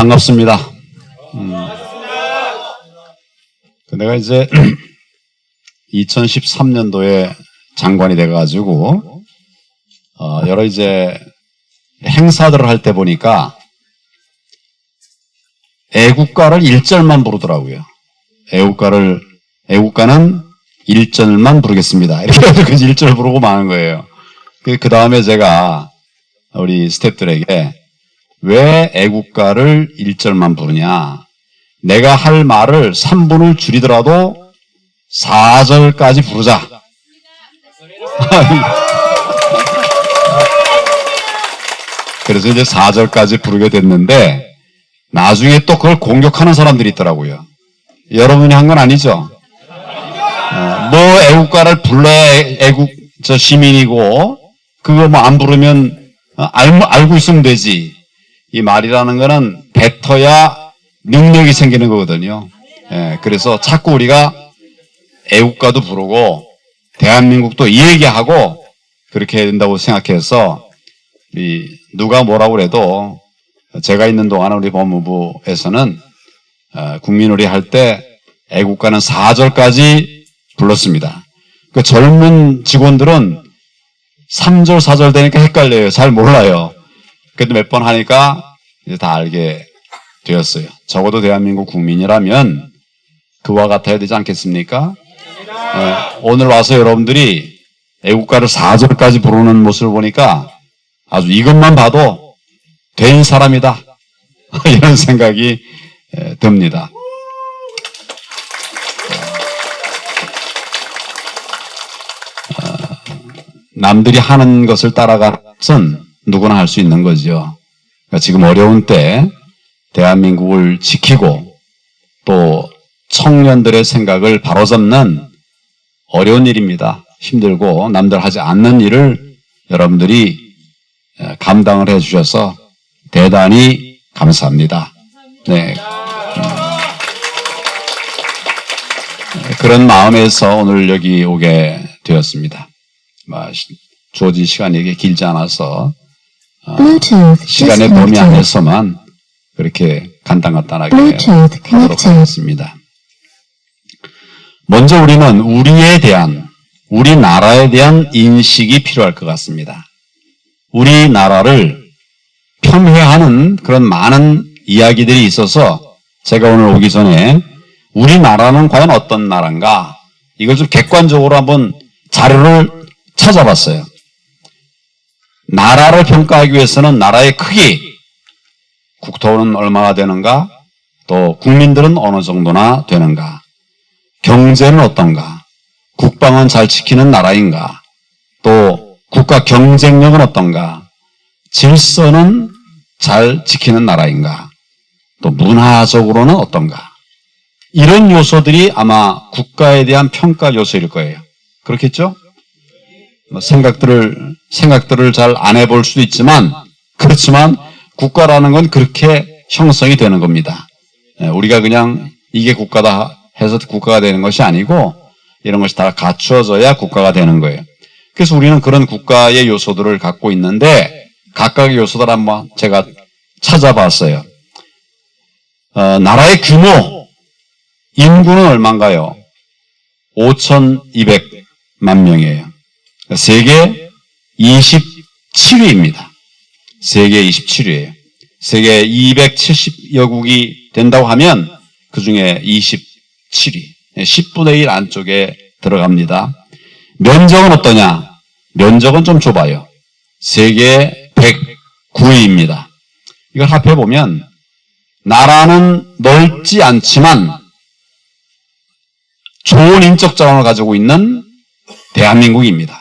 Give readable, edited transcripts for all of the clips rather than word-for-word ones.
반갑습니다. 내가 이제 2013년도에 장관이 돼가지고 여러 이제 행사들을 할 때 보니까 애국가를 1절만 부르더라고요. 애국가는 1절만 부르겠습니다. 이렇게 해서 1절 부르고 마는 거예요. 그 다음에 제가 우리 스태프들에게 왜 애국가를 1절만 부르냐? 내가 할 말을 3분을 줄이더라도 4절까지 부르자. 그래서 이제 4절까지 부르게 됐는데 나중에 또 그걸 공격하는 사람들이 있더라고요. 여러분이 한 건 아니죠? 뭐 애국가를 불러야 시민이고 그거 뭐 안 부르면 알고 있으면 되지. 이 말이라는 거는 뱉어야 능력이 생기는 거거든요. 그래서 자꾸 우리가 애국가도 부르고 대한민국도 이 얘기하고 그렇게 해야 된다고 생각해서 누가 뭐라고 그래도 제가 있는 동안 우리 법무부에서는 국민놀이 할 때 애국가는 4절까지 불렀습니다. 그 젊은 직원들은 3절, 4절 되니까 헷갈려요. 잘 몰라요. 그래도 몇 번 하니까 이제 다 알게 되었어요. 적어도 대한민국 국민이라면 그와 같아야 되지 않겠습니까? 오늘 와서 여러분들이 애국가를 4절까지 부르는 모습을 보니까 아주 이것만 봐도 된 사람이다. 이런 생각이 듭니다. 남들이 하는 것을 따라가선 누구나 할 수 있는 거죠. 그러니까 지금 어려운 때 대한민국을 지키고 또 청년들의 생각을 바로잡는 어려운 일입니다. 힘들고 남들 하지 않는 일을 여러분들이 감당을 해주셔서 대단히 감사합니다. 네. 그런 마음에서 오늘 여기 오게 되었습니다. 주어진 시간이 이게 길지 않아서 시간의 범위 안에서만 그렇게 간단하게 하도록 하겠습니다. 먼저 우리는 우리나라에 대한 인식이 필요할 것 같습니다. 우리나라를 폄훼하는 그런 많은 이야기들이 있어서 제가 오늘 오기 전에 우리나라는 과연 어떤 나라인가 이걸 좀 객관적으로 한번 자료를 찾아봤어요. 나라를 평가하기 위해서는 나라의 크기, 국토는 얼마나 되는가, 또 국민들은 어느 정도나 되는가, 경제는 어떤가, 국방은 잘 지키는 나라인가, 또 국가 경쟁력은 어떤가, 질서는 잘 지키는 나라인가, 또 문화적으로는 어떤가. 이런 요소들이 아마 국가에 대한 평가 요소일 거예요. 그렇겠죠? 생각들을 잘 안 해볼 수도 있지만, 그렇지만 국가라는 건 그렇게 형성이 되는 겁니다. 우리가 그냥 이게 국가다 해서 국가가 되는 것이 아니고 이런 것이 다 갖추어져야 국가가 되는 거예요. 그래서 우리는 그런 국가의 요소들을 갖고 있는데 각각의 요소들 한번 제가 찾아봤어요. 나라의 규모, 인구는 얼마인가요? 5,200만 명이에요. 세계 27위입니다. 세계 27위예요. 세계 270여국이 된다고 하면 그 중에 27위, 10분의 1 안쪽에 들어갑니다. 면적은 어떠냐? 면적은 좀 좁아요. 세계 109위입니다. 이걸 합해보면 나라는 넓지 않지만 좋은 인적 자원을 가지고 있는 대한민국입니다.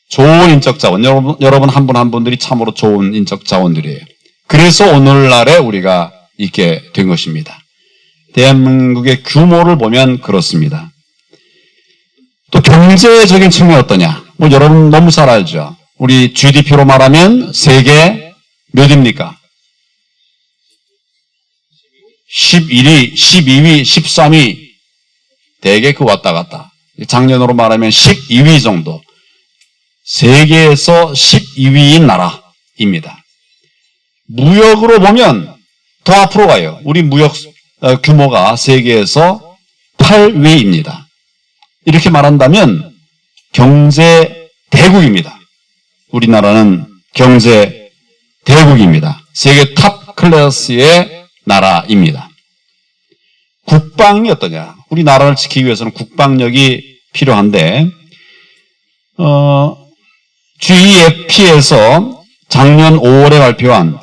좋은 인적 자원, 여러분 한 분 한 분들이 참으로 좋은 인적 자원들이에요. 그래서 오늘날에 우리가 있게 된 것입니다. 대한민국의 규모를 보면 그렇습니다. 또 경제적인 측면이 어떠냐? 여러분 너무 잘 알죠? 우리 GDP로 말하면 세계 몇입니까? 11위, 12위, 13위 대개 그 왔다 갔다. 작년으로 말하면 12위 정도. 세계에서 12위인 나라입니다. 무역으로 보면 더 앞으로 가요. 우리 무역 규모가 세계에서 8위입니다. 이렇게 말한다면 경제 대국입니다. 우리나라는 경제 대국입니다. 세계 탑 클래스의 나라입니다. 국방이 어떠냐? 우리나라를 지키기 위해서는 국방력이 필요한데 GEFP에서 작년 5월에 발표한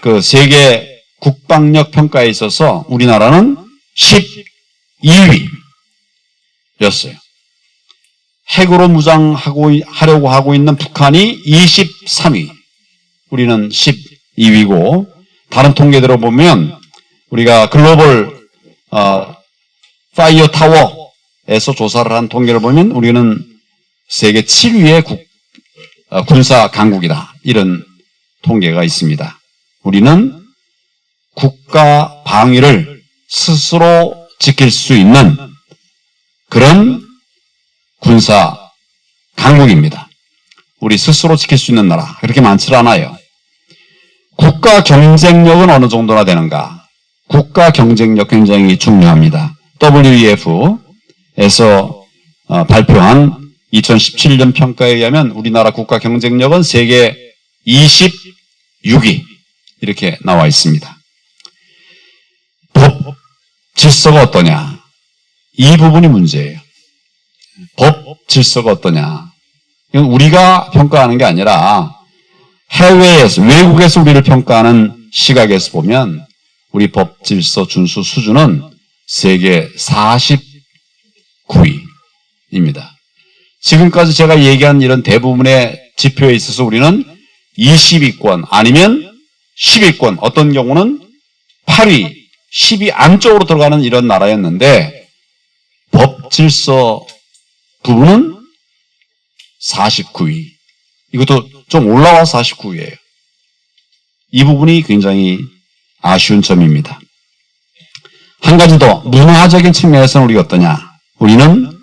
그 세계 국방력 평가에 있어서 우리나라는 12위였어요. 핵으로 무장하려고 하고 있는 북한이 23위, 우리는 12위고, 다른 통계대로 보면 우리가 글로벌 파이어 타워에서 조사를 한 통계를 보면 우리는 세계 7위의 군사 강국이다, 이런 통계가 있습니다. 우리는 국가 방위를 스스로 지킬 수 있는 그런 군사 강국입니다. 우리 스스로 지킬 수 있는 나라 그렇게 많지 않아요. 국가 경쟁력은 어느 정도나 되는가? 국가 경쟁력 굉장히 중요합니다. WEF에서 발표한 2017년 평가에 의하면 우리나라 국가 경쟁력은 세계 26위 이렇게 나와 있습니다. 법 질서가 어떠냐? 이 부분이 문제예요. 법 질서가 어떠냐? 이건 우리가 평가하는 게 아니라 해외에서, 외국에서 우리를 평가하는 시각에서 보면 우리 법 질서 준수 수준은 세계 49위입니다. 지금까지 제가 얘기한 이런 대부분의 지표에 있어서 우리는 20위권 아니면 10위권, 어떤 경우는 8위, 10위 안쪽으로 들어가는 이런 나라였는데 법 질서 부분은 49위. 이것도 좀 올라와서 49위예요. 이 부분이 굉장히 아쉬운 점입니다. 한 가지 더, 문화적인 측면에서는 우리가 어떠냐? 우리는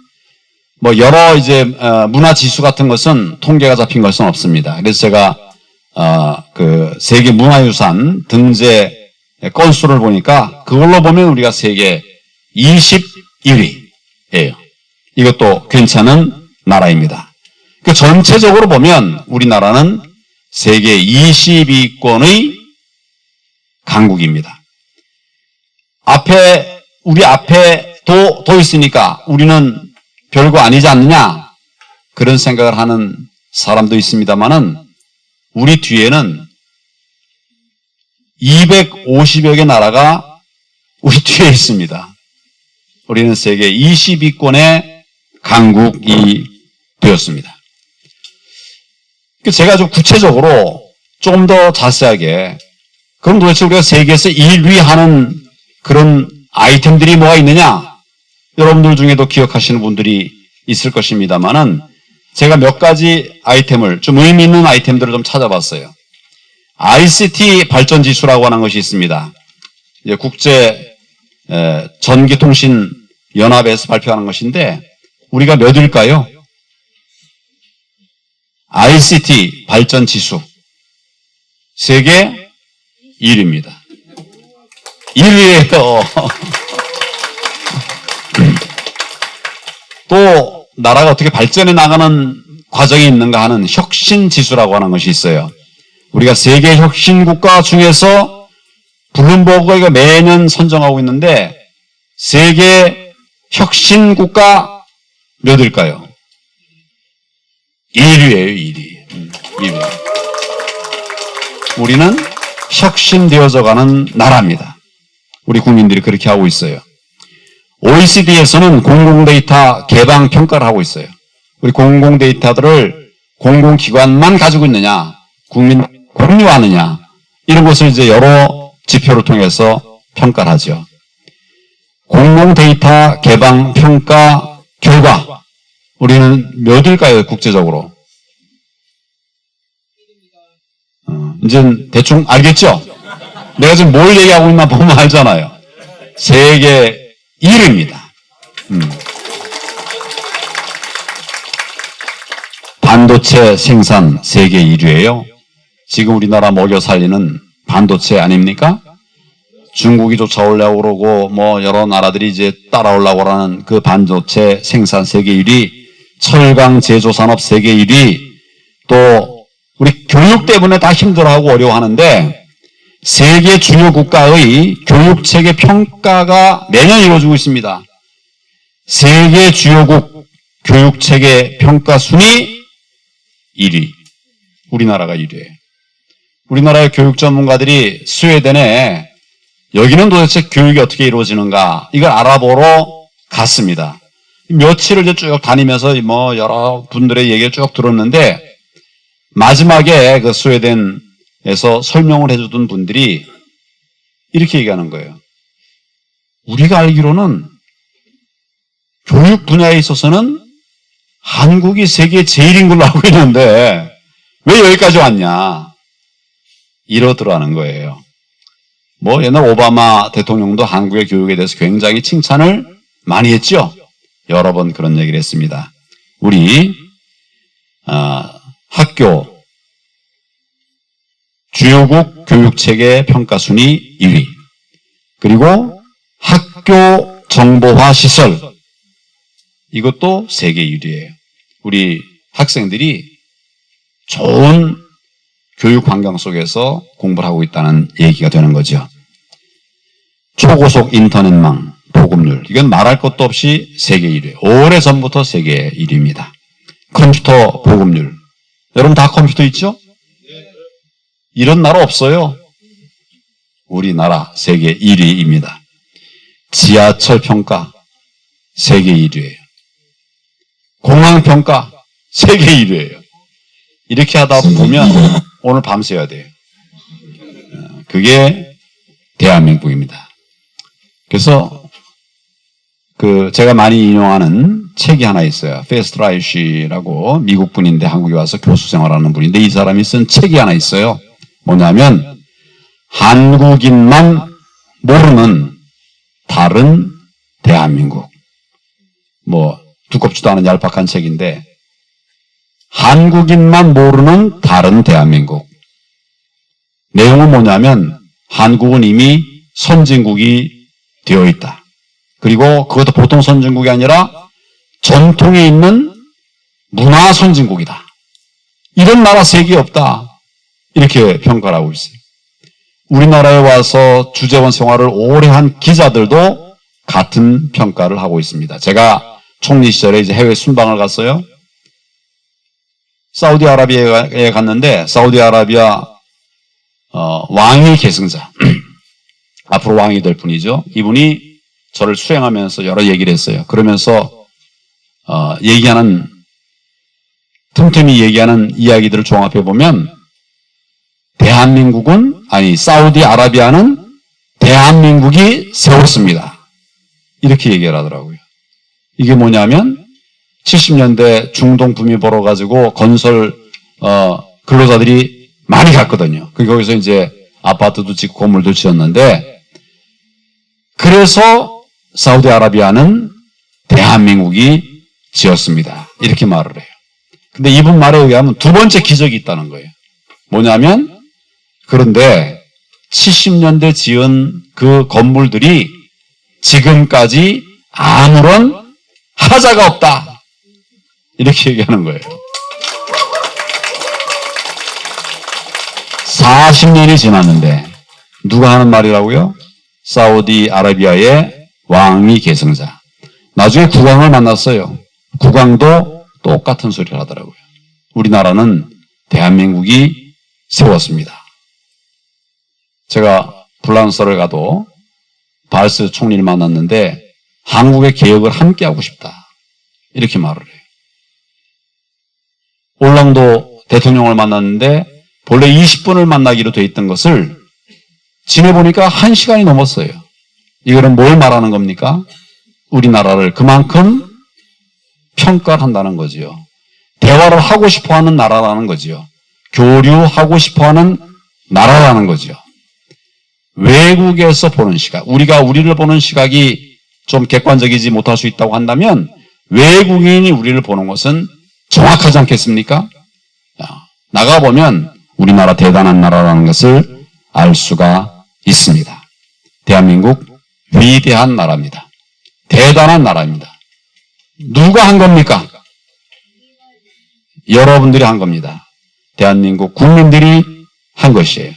뭐 여러 이제 문화 지수 같은 것은 통계가 잡힌 것은 없습니다. 그래서 제가 그 세계 문화유산 등재 건수를 보니까 그걸로 보면 우리가 세계 21위예요. 이것도 괜찮은 나라입니다. 그 전체적으로 보면 우리나라는 세계 20위권의 강국입니다. 우리 앞에 도 있으니까 우리는 별거 아니지 않느냐? 그런 생각을 하는 사람도 있습니다만은 우리 뒤에는 250여 개 나라가 우리 뒤에 있습니다. 우리는 세계 20위권의 강국이 되었습니다. 제가 좀 구체적으로 좀 더 자세하게, 그럼 도대체 우리가 세계에서 1위 하는 그런 아이템들이 뭐가 있느냐? 여러분들 중에도 기억하시는 분들이 있을 것입니다만은 제가 몇 가지 아이템을, 좀 의미 있는 아이템들을 좀 찾아봤어요. ICT 발전 지수라고 하는 것이 있습니다. 이제 국제 전기통신 연합에서 발표하는 것인데 우리가 몇일까요? ICT 발전 지수 세계 1위입니다. 1위예요. 또 나라가 어떻게 발전해 나가는 과정이 있는가 하는 혁신 지수라고 하는 것이 있어요. 우리가 세계 혁신 국가 중에서 블룸버그가 매년 선정하고 있는데 세계 혁신 국가 몇일까요? 1위예요, 1위. 1위. 우리는 혁신되어져 가는 나라입니다. 우리 국민들이 그렇게 하고 있어요. OECD에서는 공공데이터 개방 평가를 하고 있어요. 우리 공공데이터들을 공공기관만 가지고 있느냐, 국민 공유하느냐, 이런 것을 이제 여러 지표를 통해서 평가를 하죠. 공공데이터 개방 평가 결과 우리는 몇일까요, 국제적으로? 이제 대충 알겠죠? 내가 지금 뭘 얘기하고 있나 보면 알잖아요. 세계 1위입니다. 반도체 생산 세계 1위예요. 지금 우리나라 먹여 살리는 반도체 아닙니까? 중국이 쫓아오려고 그러고 뭐 여러 나라들이 이제 따라오려고 하는 그 반도체 생산 세계 1위, 철강 제조 산업 세계 1위, 또 우리 교육 때문에 다 힘들어하고 어려워하는데 세계 주요 국가의 교육체계 평가가 매년 이루어지고 있습니다. 세계 주요국 교육체계 평가 순위 1위. 우리나라가 1위예요. 우리나라의 교육 전문가들이 스웨덴에 여기는 도대체 교육이 어떻게 이루어지는가 이걸 알아보러 갔습니다. 며칠을 이제 쭉 다니면서 뭐 여러 분들의 얘기를 쭉 들었는데 마지막에 그 스웨덴에서 설명을 해주던 분들이 이렇게 얘기하는 거예요. 우리가 알기로는 교육 분야에 있어서는 한국이 세계 제일인 걸로 알고 있는데 왜 여기까지 왔냐 이러더라는 거예요. 뭐 옛날 오바마 대통령도 한국의 교육에 대해서 굉장히 칭찬을 많이 했죠. 여러 번 그런 얘기를 했습니다. 우리 학교 주요국 교육체계 평가 순위 2위, 그리고 학교 정보화 시설 이것도 세계 1위예요. 우리 학생들이 좋은 교육 환경 속에서 공부를 하고 있다는 얘기가 되는 거죠. 초고속 인터넷망 보급률 이건 말할 것도 없이 세계 1위. 오래전부터 세계 1위입니다. 컴퓨터 보급률 여러분 다 컴퓨터 있죠? 이런 나라 없어요. 우리나라 세계 1위입니다. 지하철 평가 세계 1위예요. 공항 평가 세계 1위예요. 이렇게 하다 보면 오늘 밤새야 돼요. 그게 대한민국입니다. 그래서 제가 많이 인용하는 책이 하나 있어요. 페스트라이시라고 미국 분인데 한국에 와서 교수 생활하는 분인데 이 사람이 쓴 책이 하나 있어요. 뭐냐면 한국인만 모르는 다른 대한민국. 뭐 두껍지도 않은 얄팍한 책인데 한국인만 모르는 다른 대한민국. 내용은 뭐냐면 한국은 이미 선진국이 되어 있다. 그리고 그것도 보통 선진국이 아니라 전통이 있는 문화 선진국이다. 이런 나라 세계에 없다. 이렇게 평가를 하고 있어요. 우리나라에 와서 주재원 생활을 오래 한 기자들도 같은 평가를 하고 있습니다. 제가 총리 시절에 이제 해외 순방을 갔어요. 사우디아라비아에 갔는데 사우디아라비아 왕위 계승자 앞으로 왕이 될 분이죠. 이분이 저를 수행하면서 여러 얘기를 했어요. 그러면서 틈틈이 얘기하는 이야기들을 종합해 보면 사우디아라비아는 대한민국이 세웠습니다. 이렇게 얘기를 하더라고요. 이게 뭐냐면 70년대 중동 붐이 벌어가지고 건설 근로자들이 많이 갔거든요. 거기서 이제 아파트도 짓고 건물도 지었는데 그래서 사우디아라비아는 대한민국이 지었습니다. 이렇게 말을 해요. 근데 이분 말에 의하면 두 번째 기적이 있다는 거예요. 뭐냐면 그런데 70년대 지은 그 건물들이 지금까지 아무런 하자가 없다. 이렇게 얘기하는 거예요. 40년이 지났는데 누가 하는 말이라고요? 사우디아라비아의 왕위 계승자. 나중에 국왕을 만났어요. 국왕도 똑같은 소리를 하더라고요. 우리나라는 대한민국이 세웠습니다. 제가 프랑스를 가도 발스 총리를 만났는데 한국의 개혁을 함께 하고 싶다. 이렇게 말을 해요. 올랑도 대통령을 만났는데 본래 20분을 만나기로 돼 있던 것을 지내보니까 1시간이 넘었어요. 이거는 뭘 말하는 겁니까? 우리나라를 그만큼 평가를 한다는 거지요. 대화를 하고 싶어하는 나라라는 거지요. 교류하고 싶어하는 나라라는 거지요. 외국에서 보는 시각, 우리가 우리를 보는 시각이 좀 객관적이지 못할 수 있다고 한다면 외국인이 우리를 보는 것은 정확하지 않겠습니까? 나가보면 우리나라 대단한 나라라는 것을 알 수가 있습니다. 대한민국 위대한 나라입니다. 대단한 나라입니다. 누가 한 겁니까? 여러분들이 한 겁니다. 대한민국 국민들이 한 것이에요.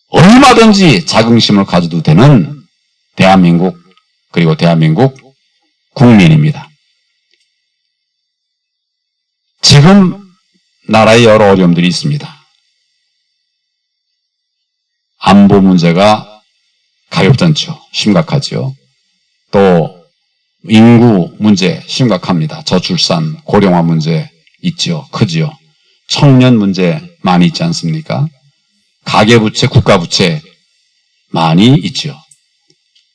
얼마든지 자긍심을 가져도 되는 대한민국, 그리고 대한민국 국민입니다. 지금 나라에 여러 어려움들이 있습니다. 안보 문제가 가볍지 않죠. 심각하죠. 또 인구 문제 심각합니다. 저출산, 고령화 문제 있죠. 크지요. 청년 문제 많이 있지 않습니까? 가계부채, 국가부채 많이 있죠.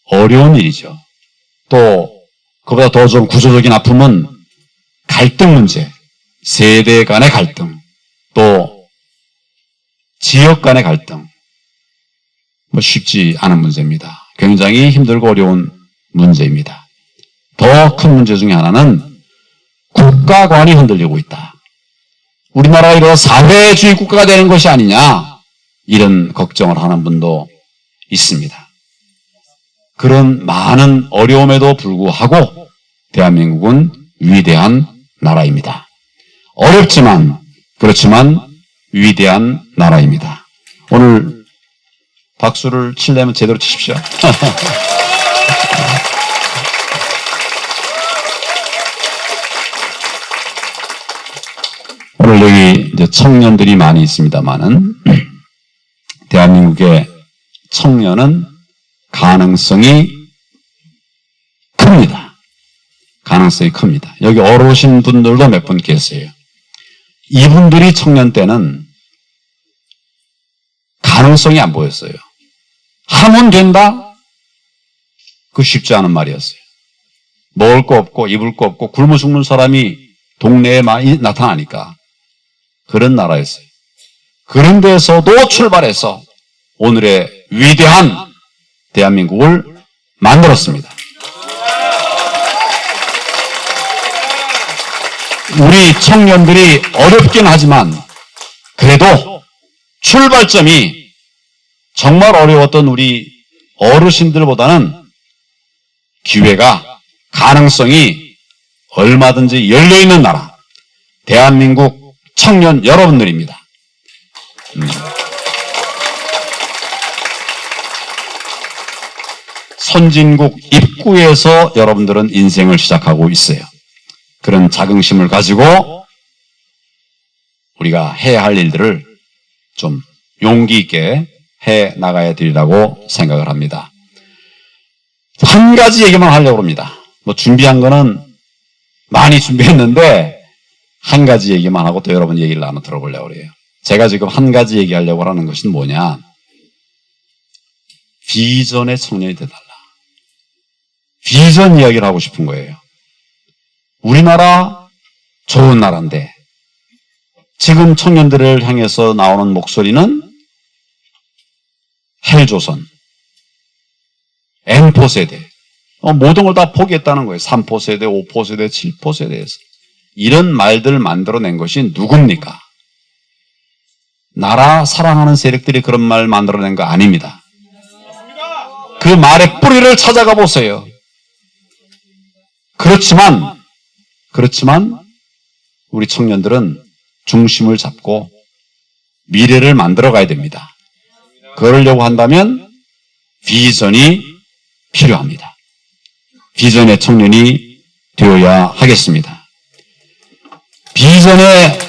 어려운 일이죠. 또 그보다 더 좀 구조적인 아픔은 갈등 문제, 세대 간의 갈등, 또 지역 간의 갈등, 쉽지 않은 문제입니다. 굉장히 힘들고 어려운 문제입니다. 더 큰 문제 중에 하나는 국가관이 흔들리고 있다. 우리나라가 이런 사회주의 국가가 되는 것이 아니냐, 이런 걱정을 하는 분도 있습니다. 그런 많은 어려움에도 불구하고 대한민국은 위대한 나라입니다. 어렵지만, 그렇지만 위대한 나라입니다. 오늘 박수를 치려면 제대로 치십시오. 오늘 여기 이제 청년들이 많이 있습니다만은, 대한민국의 청년은 가능성이 큽니다. 가능성이 큽니다. 여기 어르신 분들도 몇 분 계세요. 이분들이 청년 때는 가능성이 안 보였어요. 하면 된다? 그 쉽지 않은 말이었어요. 먹을 거 없고 입을 거 없고 굶어 죽는 사람이 동네에 많이 나타나니까 그런 나라였어요. 그런 데서도 출발해서 오늘의 위대한 대한민국을 만들었습니다. 우리 청년들이 어렵긴 하지만 그래도 출발점이 정말 어려웠던 우리 어르신들보다는 기회가, 가능성이 얼마든지 열려있는 나라, 대한민국 청년 여러분들입니다. 선진국 입구에서 여러분들은 인생을 시작하고 있어요. 그런 자긍심을 가지고 우리가 해야 할 일들을 좀 용기 있게 해 나가야 되리라고 생각을 합니다. 한 가지 얘기만 하려고 합니다. 준비한 거는 많이 준비했는데 한 가지 얘기만 하고 또 여러분 얘기를 나눠 들어보려고 그래요. 제가 지금 한 가지 얘기하려고 하는 것은 뭐냐? 비전의 청년이 되달라. 비전 이야기를 하고 싶은 거예요. 우리나라 좋은 나라인데 지금 청년들을 향해서 나오는 목소리는 헬조선, N포세대, 모든 걸 다 포기했다는 거예요. 3포세대, 5포세대, 7포세대에서. 이런 말들 만들어낸 것이 누굽니까? 나라 사랑하는 세력들이 그런 말 만들어낸 거 아닙니다. 그 말의 뿌리를 찾아가 보세요. 그렇지만 우리 청년들은 중심을 잡고 미래를 만들어 가야 됩니다. 그러려고 한다면 비전이 필요합니다. 비전의 청년이 되어야 하겠습니다. 비전의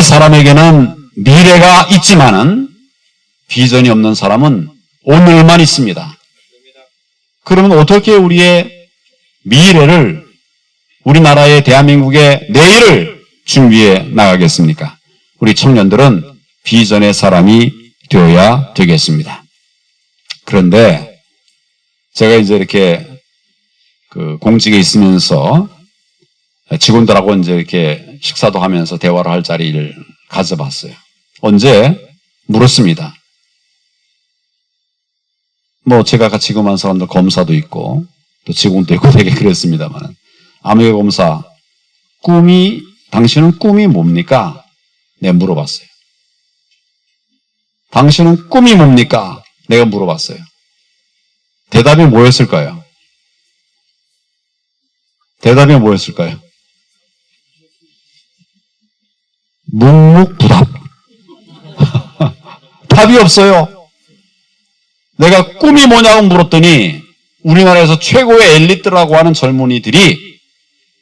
사람에게는 미래가 있지만은 비전이 없는 사람은 오늘만 있습니다. 그러면 어떻게 우리의 미래를, 우리나라의 대한민국의 내일을 준비해 나가겠습니까? 우리 청년들은 비전의 사람이 되어야 되겠습니다. 그런데 제가 이제 이렇게 공직에 있으면서 직원들하고 이제 이렇게 식사도 하면서 대화를 할 자리를 가져봤어요. 언제 물었습니다. 제가 같이 근무한 사람들 검사도 있고 또 직원도 있고 되게 그랬습니다만, 아무개 검사, 당신은 꿈이 뭡니까? 내가 물어봤어요. 당신은 꿈이 뭡니까? 내가 물어봤어요. 대답이 뭐였을까요? 대답이 뭐였을까요? 묵묵부답. 답이 없어요. 내가 꿈이 뭐냐고 물었더니 우리나라에서 최고의 엘리트라고 하는 젊은이들이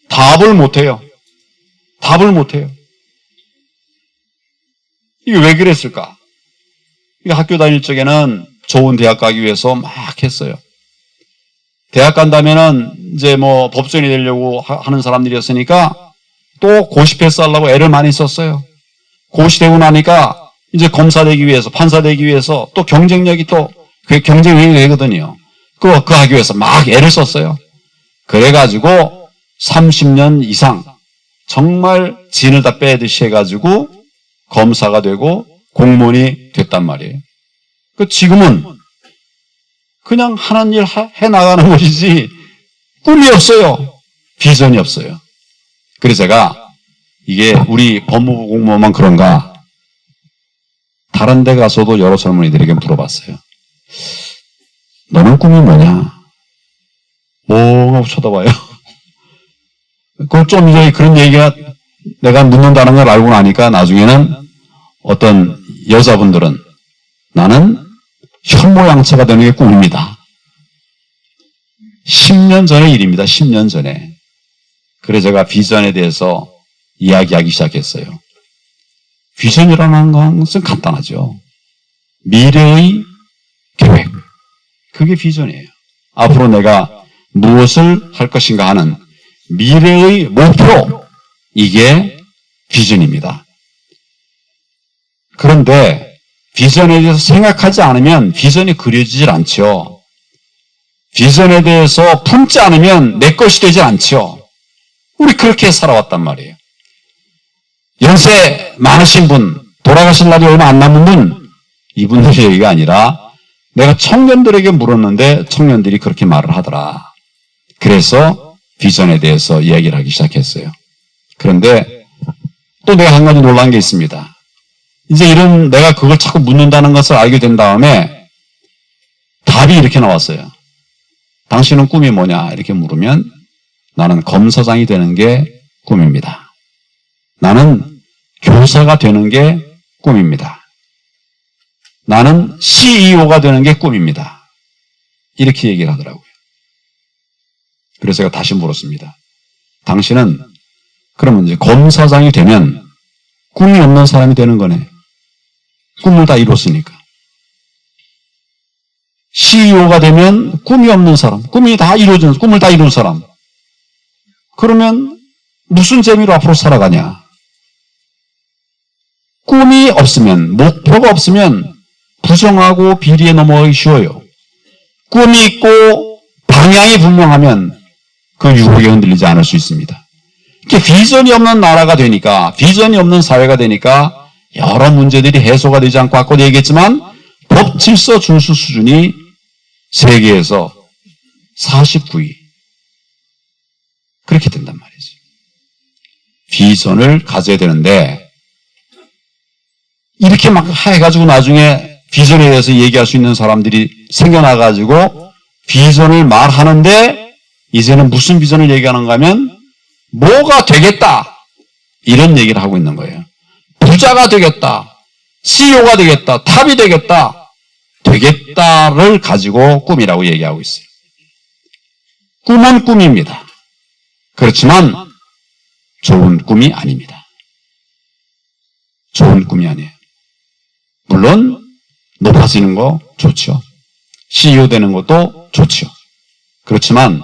답을 못해요. 답을 못해요. 이게 왜 그랬을까? 이게 학교 다닐 적에는 좋은 대학 가기 위해서 막 했어요. 대학 간다면은 이제 뭐 법조인이 되려고 하는 사람들이었으니까 또 고시 패스하려고 애를 많이 썼어요. 고시 되고 나니까 이제 검사 되기 위해서, 판사 되기 위해서 또 경쟁력이 또 경쟁력이 되거든요. 그거 하기 위해서 막 애를 썼어요. 그래가지고 30년 이상 정말 진을 다 빼듯이 해가지고 검사가 되고 공무원이 됐단 말이에요. 지금은 그냥 하는 일 해나가는 것이지 꿈이 없어요. 비전이 없어요. 그래서 제가 이게 우리 법무부 공무원만 그런가? 다른 데 가서도 여러 젊은이들에게 물어봤어요. 너는 꿈이 뭐냐? 뭐 쳐다봐요. 그걸 좀 이제 그런 얘기가 내가 묻는다는 걸 알고 나니까 나중에는 어떤 여자분들은 나는 현모양처가 되는 게 꿈입니다. 10년 전의 일입니다. 10년 전에. 그래서 제가 비전에 대해서 이야기하기 시작했어요. 비전이라는 것은 간단하죠. 미래의 계획. 그게 비전이에요. 앞으로 내가 무엇을 할 것인가 하는 미래의 목표. 이게 비전입니다. 그런데 비전에 대해서 생각하지 않으면 비전이 그려지질 않죠. 비전에 대해서 품지 않으면 내 것이 되지 않죠. 우리 그렇게 살아왔단 말이에요. 연세 많으신 분, 돌아가실 날이 얼마 안 남은 분, 이분들 얘기가 아니라 내가 청년들에게 물었는데 청년들이 그렇게 말을 하더라. 그래서 비전에 대해서 이야기를 하기 시작했어요. 그런데 또 내가 한 가지 놀란 게 있습니다. 이제 내가 그걸 자꾸 묻는다는 것을 알게 된 다음에 답이 이렇게 나왔어요. 당신은 꿈이 뭐냐? 이렇게 물으면 나는 검사장이 되는 게 꿈입니다. 나는 교사가 되는 게 꿈입니다. 나는 CEO가 되는 게 꿈입니다. 이렇게 얘기를 하더라고요. 그래서 제가 다시 물었습니다. 당신은 그러면 이제 검사장이 되면 꿈이 없는 사람이 되는 거네. 꿈을 다 이뤘으니까. CEO가 되면 꿈이 없는 사람, 꿈을 다 이룬 사람. 그러면 무슨 재미로 앞으로 살아가냐? 꿈이 없으면, 목표가 없으면 부정하고 비리에 넘어가기 쉬워요. 꿈이 있고 방향이 분명하면 그 유혹에 흔들리지 않을 수 있습니다. 이렇게 비전이 없는 나라가 되니까, 비전이 없는 사회가 되니까 여러 문제들이 해소가 되지 않고 아까도 얘기했지만 법 질서 준수 수준이 세계에서 49위. 그렇게 된단 말이죠. 비전을 가져야 되는데 이렇게 막 해가지고 나중에 비전에 대해서 얘기할 수 있는 사람들이 생겨나가지고 비전을 말하는데 이제는 무슨 비전을 얘기하는가 하면 뭐가 되겠다. 이런 얘기를 하고 있는 거예요. 부자가 되겠다. CEO가 되겠다. 탑이 되겠다. 되겠다를 가지고 꿈이라고 얘기하고 있어요. 꿈은 꿈입니다. 그렇지만 좋은 꿈이 아닙니다. 좋은 꿈이 아니에요. 물론 높아지는 거 좋죠. CEO 되는 것도 좋죠. 그렇지만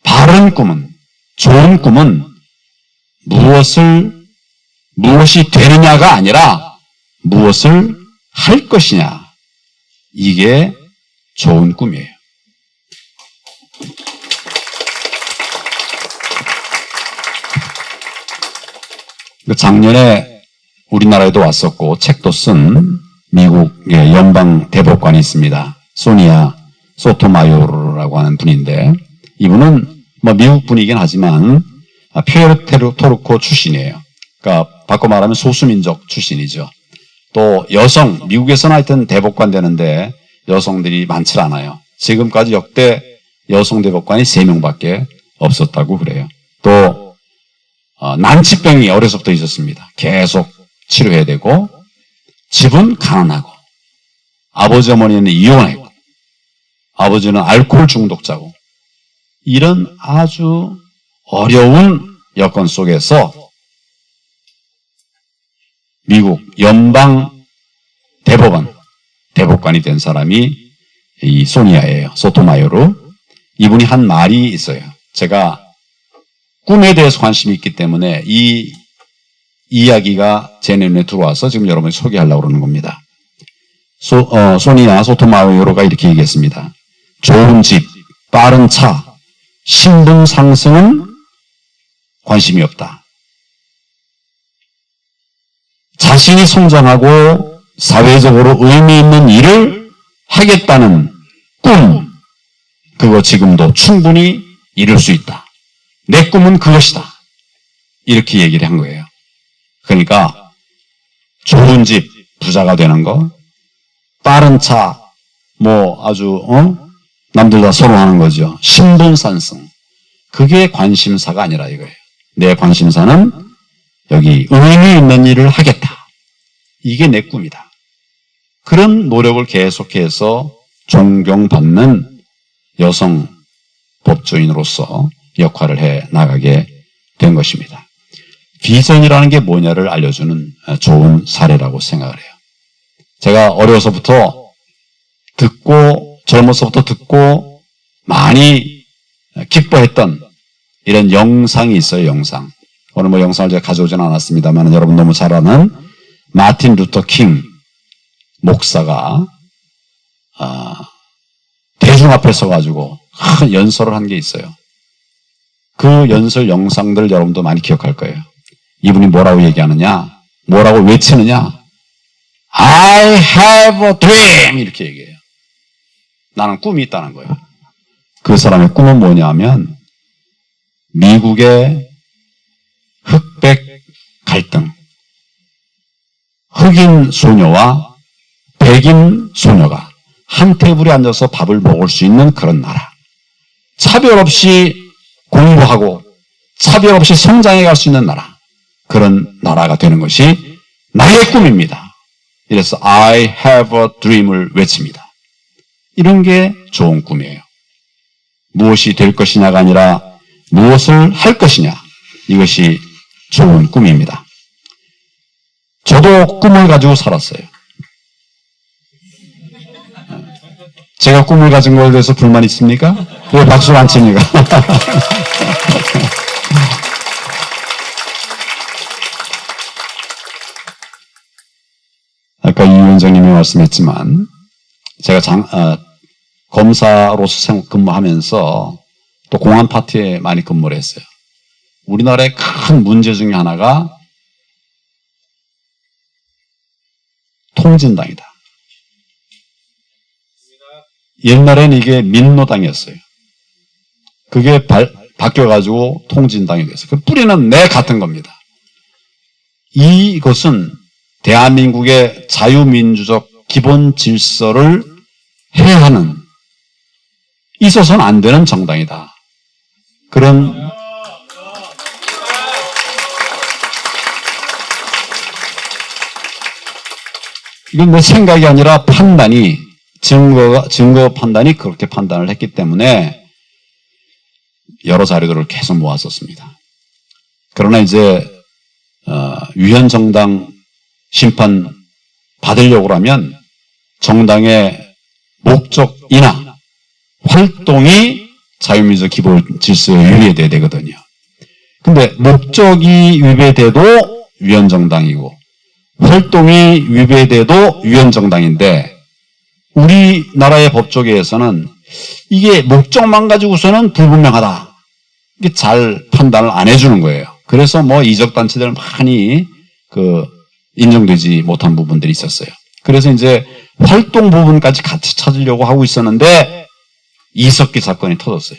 바른 꿈은, 좋은 꿈은 무엇이 되느냐가 아니라 무엇을 할 것이냐. 이게 좋은 꿈이에요. 작년에 우리나라에도 왔었고 책도 쓴 미국의 연방 대법관이 있습니다. 소니아 소토마요르라고 하는 분인데 이분은 미국 분이긴 하지만 푸에르토리코 출신이에요. 그러니까 바꿔 말하면 소수민족 출신이죠. 또 여성, 미국에서는 하여튼 대법관 되는데 여성들이 많지 않아요. 지금까지 역대 여성 대법관이 3명밖에 없었다고 그래요. 또 난치병이 어려서부터 있었습니다. 계속 치료해야 되고 집은 가난하고 아버지 어머니는 이혼했고 아버지는 알코올 중독자고 이런 아주 어려운 여건 속에서 미국 연방 대법관이 된 사람이 이 소니아예요. 소토마요로. 이분이 한 말이 있어요. 제가 꿈에 대해서 관심이 있기 때문에 이 이야기가 제 눈에 들어와서 지금 여러분이 소개하려고 그러는 겁니다. 소니아 소토마요로가 이렇게 얘기했습니다. 좋은 집, 빠른 차, 신분 상승은 관심이 없다. 자신이 성장하고 사회적으로 의미 있는 일을 하겠다는 꿈, 그거 지금도 충분히 이룰 수 있다. 내 꿈은 그것이다. 이렇게 얘기를 한 거예요. 그러니까 좋은 집, 부자가 되는 거, 빠른 차, 뭐 아주 남들 다 서로 하는 거죠. 신분 상승. 그게 관심사가 아니라 이거예요. 내 관심사는 여기 의미 있는 일을 하겠다. 이게 내 꿈이다. 그런 노력을 계속해서 존경받는 여성 법조인으로서 역할을 해 나가게 된 것입니다. 비전이라는 게 뭐냐를 알려주는 좋은 사례라고 생각을 해요. 제가 어려서부터 듣고 젊어서부터 듣고 많이 기뻐했던 이런 영상이 있어요. 영상. 오늘 뭐 영상을 제가 가져오지는 않았습니다만 여러분 너무 잘 아는 마틴 루터 킹 목사가 대중 앞에 서가지고 큰 연설을 한 게 있어요. 그 연설 영상들 여러분도 많이 기억할 거예요. 이분이 뭐라고 얘기하느냐, 뭐라고 외치느냐, I have a dream 이렇게 얘기해요. 나는 꿈이 있다는 거예요. 그 사람의 꿈은 뭐냐면 미국의 흑백 갈등, 흑인 소녀와 백인 소녀가 한 테이블에 앉아서 밥을 먹을 수 있는 그런 나라. 차별 없이 공부하고 차별 없이 성장해 갈 수 있는 나라. 그런 나라가 되는 것이 나의 꿈입니다. 이래서 I have a dream을 외칩니다. 이런 게 좋은 꿈이에요. 무엇이 될 것이냐가 아니라 무엇을 할 것이냐. 이것이 좋은 꿈입니다. 저도 꿈을 가지고 살았어요. 제가 꿈을 가진 거에 대해서 불만 있습니까? 왜 박수를 안 칩니까? 아까 이 위원장님이 말씀했지만 제가 검사로서 근무하면서 또 공안 파트에 많이 근무를 했어요. 우리나라의 큰 문제 중에 하나가 통진당이다. 옛날엔 이게 민노당이었어요. 그게 바뀌어가지고 통진당이 됐어요. 그 뿌리는 내 같은 겁니다. 이것은 대한민국의 자유민주적 기본 질서를 해하는, 있어서는 안 되는 정당이다. 그런 이건 내 생각이 아니라 판단이 증거 판단이 그렇게 판단을 했기 때문에 여러 자료들을 계속 모았었습니다. 그러나 이제 위헌정당 심판 받으려고 하면 정당의 목적이나 활동이 자유민주적 기본 질서에 위배돼야 되거든요. 근데 목적이 위배돼도 위헌정당이고 활동이 위배돼도 위헌정당인데 우리나라의 법조계에서는 이게 목적만 가지고서는 불분명하다. 이게 잘 판단을 안 해주는 거예요. 그래서 뭐 이적단체들 많이 인정되지 못한 부분들이 있었어요. 그래서 이제 활동 부분까지 같이 찾으려고 하고 있었는데 이석기 사건이 터졌어요.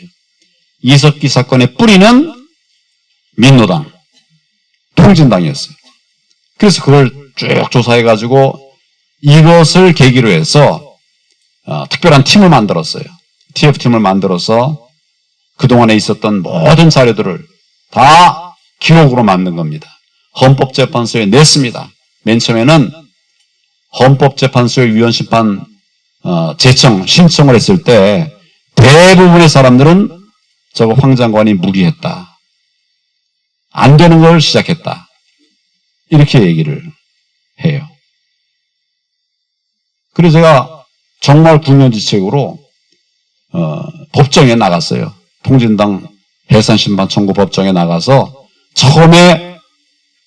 이석기 사건의 뿌리는 민노당, 통진당이었어요. 그래서 그걸 쭉 조사해가지고 이것을 계기로 해서 특별한 팀을 만들었어요. TF팀을 만들어서 그동안에 있었던 모든 자료들을 다 기록으로 만든 겁니다. 헌법재판소에 냈습니다. 맨 처음에는 헌법재판소의 위헌심판 신청을 했을 때 대부분의 사람들은 저거 황 장관이 무리했다. 안 되는 걸 시작했다. 이렇게 얘기를 해요. 그래서 제가 정말 국면지책으로 법정에 나갔어요. 통진당 해산심판 청구 법정에 나가서 처음에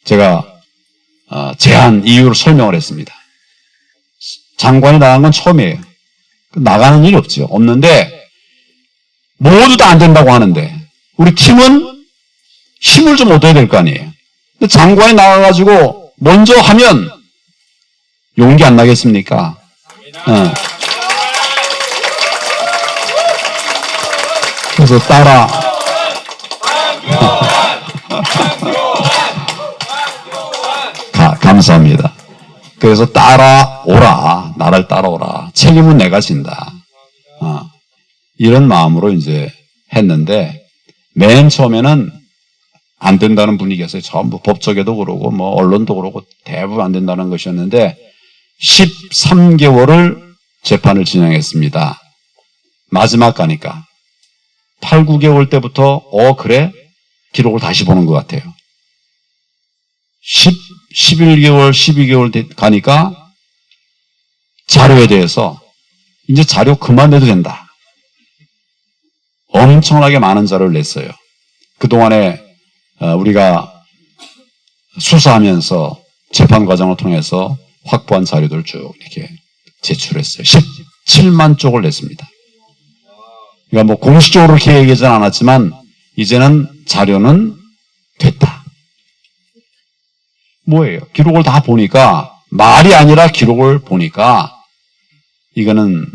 제가 제안 이유를 설명을 했습니다. 장관이 나간 건 처음이에요. 나가는 일이 없죠. 없는데 모두 다 안 된다고 하는데 우리 팀은 힘을 좀 얻어야 될 거 아니에요. 근데 장관이 나가가지고 먼저 하면 용기 안 나겠습니까? 그래서 감사합니다. 그래서 따라오라. 나를 따라오라. 책임은 내가 진다. 이런 마음으로 이제 했는데 맨 처음에는 안 된다는 분위기였어요. 전부 법조계도 그러고 뭐 언론도 그러고 대부분 안 된다는 것이었는데 13개월을 재판을 진행했습니다. 마지막 가니까 8, 9개월 때부터 그래? 기록을 다시 보는 것 같아요. 11개월, 12개월 가니까 자료에 대해서 이제 자료 그만 내도 된다. 엄청나게 많은 자료를 냈어요. 그동안에 우리가 수사하면서 재판 과정을 통해서 확보한 자료들을 쭉 이렇게 제출했어요. 17만 쪽을 냈습니다. 그러니까 뭐 공식적으로 그렇게 얘기하지는 않았지만 이제는 자료는 됐다. 뭐예요? 기록을 다 보니까 말이 아니라 기록을 보니까 이거는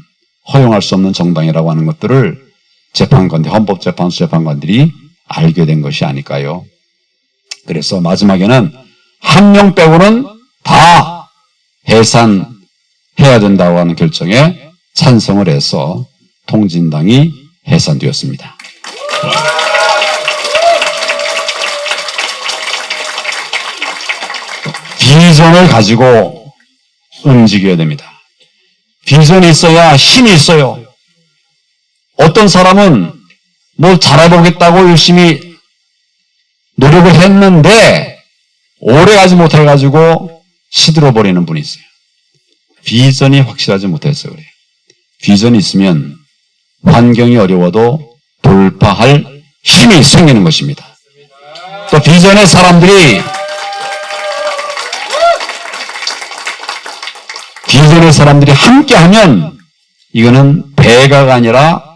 허용할 수 없는 정당이라고 하는 것들을 헌법재판소 재판관들이 알게 된 것이 아닐까요? 그래서 마지막에는 한 명 빼고는 다 해산해야 된다고 하는 결정에 찬성을 해서 통진당이 해산되었습니다. 비전을 가지고 움직여야 됩니다. 비전이 있어야 힘이 있어요. 어떤 사람은 뭘 잘해보겠다고 열심히 노력을 했는데 오래 가지 못해가지고 시들어버리는 분이 있어요. 비전이 확실하지 못해서 그래요. 비전이 있으면 환경이 어려워도 돌파할 힘이 생기는 것입니다. 또 비전의 사람들이 함께하면 이거는 배가가 아니라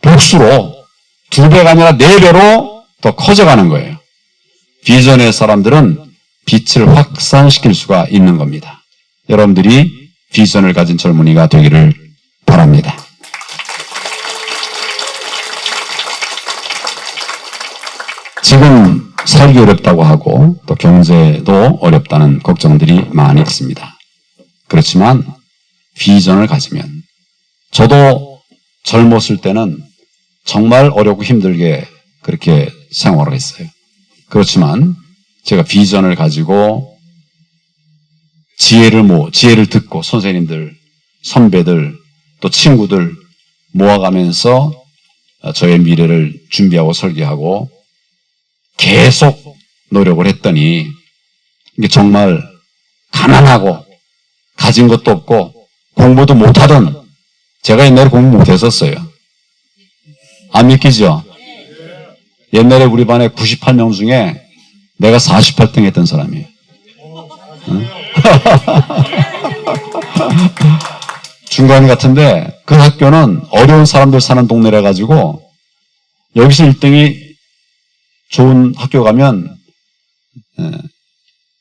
복수로 2배가 아니라 4배로 더 커져가는 거예요. 비전의 사람들은 빛을 확산시킬 수가 있는 겁니다. 여러분들이 비전을 가진 젊은이가 되기를 바랍니다. 지금 살기 어렵다고 하고 또 경제도 어렵다는 걱정들이 많이 있습니다. 그렇지만 비전을 가지면 저도 젊었을 때는 정말 어렵고 힘들게 그렇게 생활을 했어요. 그렇지만 제가 비전을 가지고 지혜를 듣고 선생님들, 선배들, 또 친구들 모아가면서 저의 미래를 준비하고 설계하고 계속 노력을 했더니 이게 정말 가난하고 가진 것도 없고 공부도 못하던 제가 옛날에 공부 못했었어요. 안 믿기죠? 옛날에 우리 반에 98명 중에 내가 48등 했던 사람이에요. 응? 중간 같은데 그 학교는 어려운 사람들 사는 동네라 가지고 여기서 1등이 좋은 학교 가면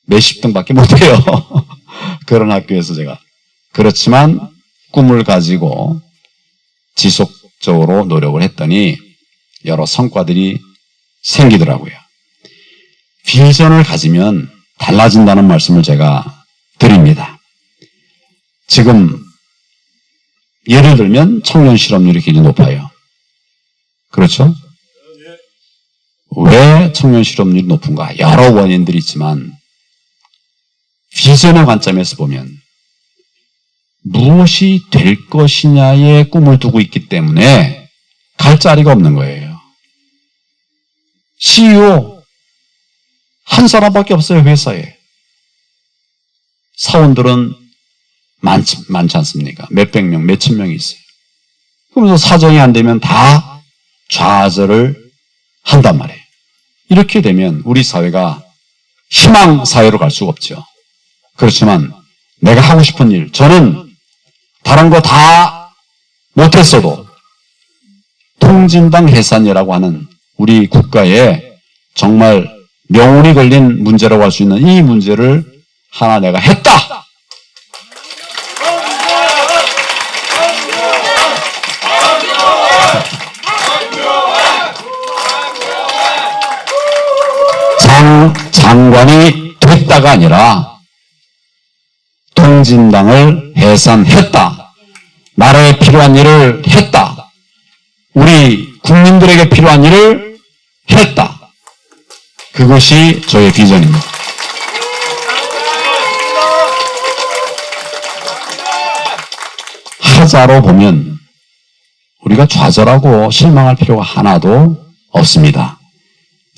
몇십 등밖에 못해요. 그런 학교에서 제가. 그렇지만 꿈을 가지고 지속적으로 노력을 했더니 여러 성과들이 생기더라고요. 비전을 가지면 달라진다는 말씀을 제가 드립니다. 지금 예를 들면 청년 실업률이 굉장히 높아요. 그렇죠? 왜 청년 실업률이 높은가? 여러 원인들이 있지만 비전의 관점에서 보면 무엇이 될 것이냐의 꿈을 두고 있기 때문에 갈 자리가 없는 거예요. CEO 한 사람밖에 없어요, 회사에. 사원들은 많지 않습니까? 몇백 명, 몇천 명이 있어요. 그러면서 사정이 안 되면 다 좌절을 한단 말이에요. 이렇게 되면 우리 사회가 희망 사회로 갈 수가 없죠. 그렇지만 내가 하고 싶은 일, 저는 다른 거 다 못했어도 통진당 해산이라고 하는 우리 국가에 정말 명운이 걸린 문제라고 할 수 있는 이 문제를 하나 내가 했다! 장관이 됐다가 아니라 통진당을 해산했다. 나라에 필요한 일을 했다. 우리 국민들에게 필요한 일을 했다. 그것이 저의 비전입니다. 하자로 보면 우리가 좌절하고 실망할 필요가 하나도 없습니다.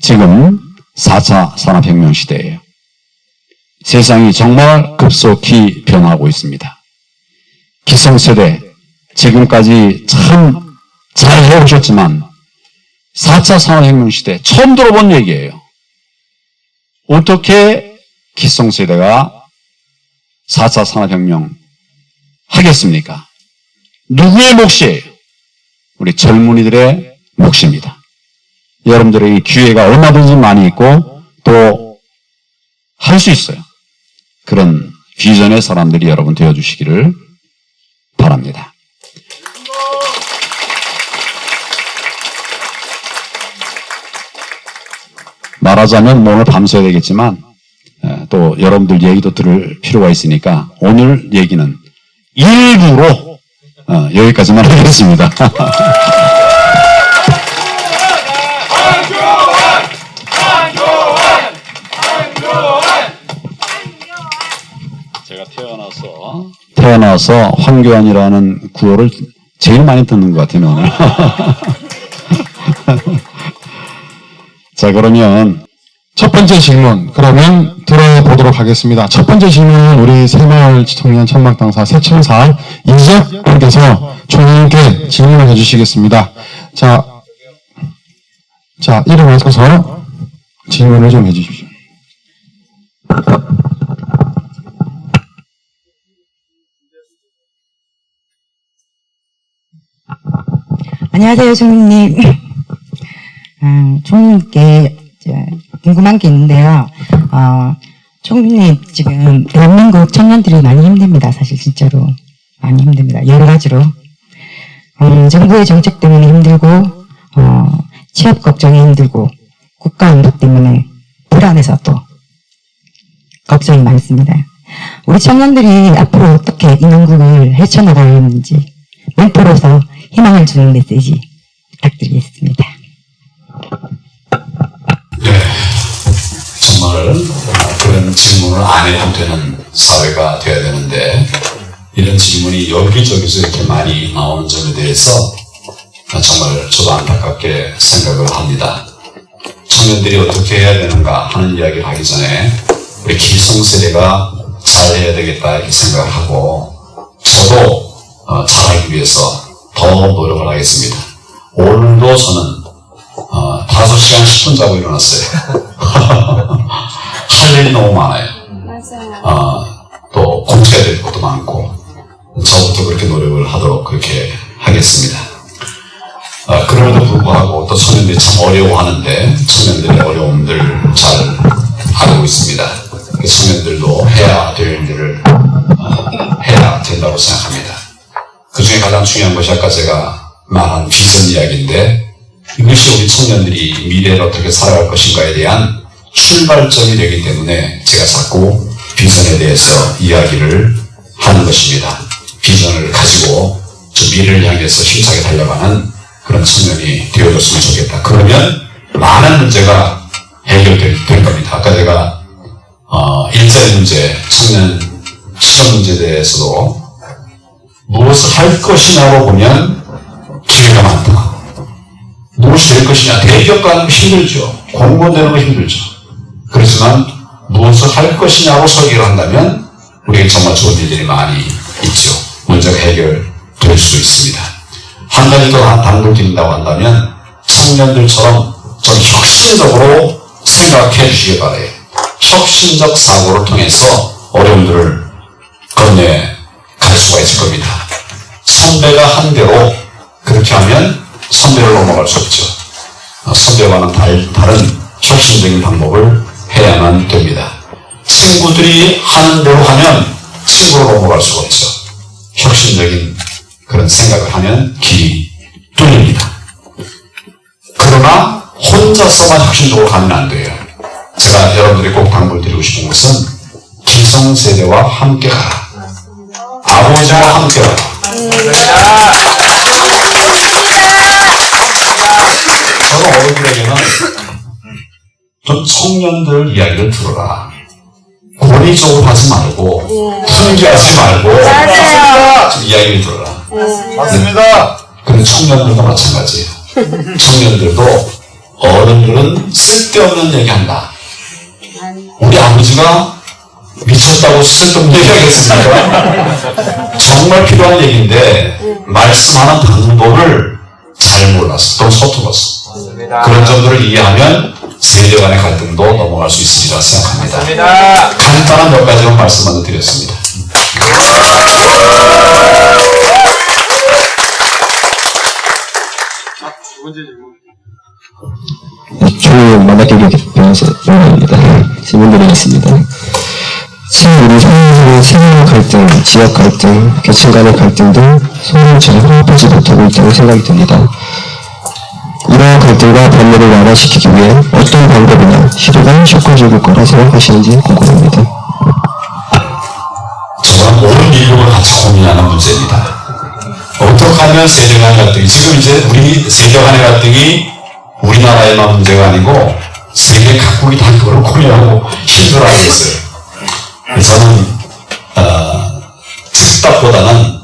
지금 4차 산업혁명 시대예요. 세상이 정말 급속히 변하고 있습니다. 기성세대, 지금까지 참 잘 해오셨지만 4차 산업혁명 시대 처음 들어본 얘기예요. 어떻게 기성세대가 4차 산업혁명 하겠습니까? 누구의 몫이에요? 우리 젊은이들의 몫입니다. 여러분들의 기회가 얼마든지 많이 있고 또 할 수 있어요. 그런 비전의 사람들이 여러분 되어주시기를 바랍니다. 말하자면 오늘 밤새야 되겠지만 또 여러분들 얘기도 들을 필요가 있으니까 오늘 얘기는 일부로 여기까지만 하겠습니다. 제가 태어나서 황교안이라는 구호를 제일 많이 듣는 것 같아요, 오늘. 자, 그러면 첫 번째 질문 그러면 들어보도록 하겠습니다. 첫 번째 질문은 우리 새마을 청년 천막당사 새천사 이적 분께서 총님께 질문을 해주시겠습니다. 자, 일어나셔서 질문을 좀 해주십시오. 안녕하세요, 총리님. 총리님께 궁금한 게 있는데요. 총리님, 지금 대한민국 청년들이 많이 힘듭니다. 사실 진짜로 많이 힘듭니다. 여러 가지로. 정부의 정책 때문에 힘들고, 취업 걱정이 힘들고, 국가 안보 때문에 불안해서 또 걱정이 많습니다. 우리 청년들이 앞으로 어떻게 이 난국을 헤쳐나가야 하는지 멘토로서 희망을 주는 메시지 부탁드리겠습니다. 네, 정말 그런 질문을 안 해도 되는 사회가 되어야 되는데 이런 질문이 여기저기서 이렇게 많이 나오는 점에 대해서 정말 저도 안타깝게 생각을 합니다. 청년들이 어떻게 해야 되는가 하는 이야기를 하기 전에 우리 기성세대가 잘 해야 되겠다 이렇게 생각을 하고 저도 잘하기 위해서 더 노력을 하겠습니다. 오늘도 저는 5시간 10분 자고 일어났어요. 할 일이 너무 많아요. 맞아요. 또 공부해야 될 것도 많고 저부터 그렇게 노력을 하도록 그렇게 하겠습니다. 그럼에도 불구하고 또 청년들이 참 어려워하는데 청년들의 어려움들 잘 알고 있습니다. 청년들도 해야 될 일을 해야 된다고 생각합니다. 그 중에 가장 중요한 것이 아까 제가 말한 비전 이야기인데 이것이 우리 청년들이 미래를 어떻게 살아갈 것인가에 대한 출발점이 되기 때문에 제가 자꾸 비전에 대해서 이야기를 하는 것입니다. 비전을 가지고 저 미래를 향해서 힘차게 달려가는 그런 청년이 되어줬으면 좋겠다. 그러면 많은 문제가 해결될 겁니다. 아까 제가 일자리 문제, 청년 취업 문제에 대해서도 무엇을 할 것이냐고 보면 기회가 많다. 무엇이 될 것이냐. 대기업 가는 거 힘들죠. 공무원 되는 거 힘들죠. 그렇지만 무엇을 할 것이냐고 설계를 한다면 우리에게 정말 좋은 일들이 많이 있죠. 문제가 해결될 수 있습니다. 한 가지 더 당부를 드린다고 한다면 청년들처럼 좀 혁신적으로 생각해 주시기 바라요. 혁신적 사고를 통해서 어려움들을 건너갈 수가 있을 겁니다. 선배가 한 대로 그렇게 하면 선배를 넘어갈 수 없죠. 선배와는 다른 혁신적인 방법을 해야만 됩니다. 친구들이 하는 대로 하면 친구로 넘어갈 수가 없죠. 혁신적인 그런 생각을 하면 길이 뚫립니다. 그러나 혼자서만 혁신적으로 가면 안 돼요. 제가 여러분들이 꼭 당부를 드리고 싶은 것은 기성세대와 함께 가라. 아버지와 함께 가라. 저는 어른들에게는 좀 청년들 이야기를 들어라. 권위적으로 하지 말고 훈계하지 말고 좀 이야기를 들어라. 맞습니다. 근데 청년들도 마찬가지예요. 청년들도 어른들은 쓸데없는 얘기한다. 우리 아버지가 미쳤다고 쓸데없는 얘기하겠습니까? 정말 필요한 얘기인데 말씀하는 방법을 잘 몰랐어. 또 서툴렀어. 그런 점들을 이해하면 세대 간의 갈등도 넘어갈 수 있으리라 생각합니다. 간단한 몇 가지만 말씀만 드렸습니다. 주요 만나기를 변호사 입니다. 질문드리겠습니다. 지금 우리 사회에서는 세대 갈등, 지역 갈등, 계층 간의 갈등 등 소문을 잘 확보하지 못하고 있다고 생각이 듭니다. 이러한 갈등과 반대를 완화시키기 위해 어떤 방법이나 시도가 효과적일 거라 생각하시는지 궁금합니다. 저는 온 인류가 같이 고민하는 문제입니다. 어떻게 하면 세대 간의 갈등이, 지금 이제 우리 세대 간의 갈등이 우리나라에만 문제가 아니고 세계 각국이 다 그걸 고민하고 힘들어하고 있어요. 저는 즉답보다는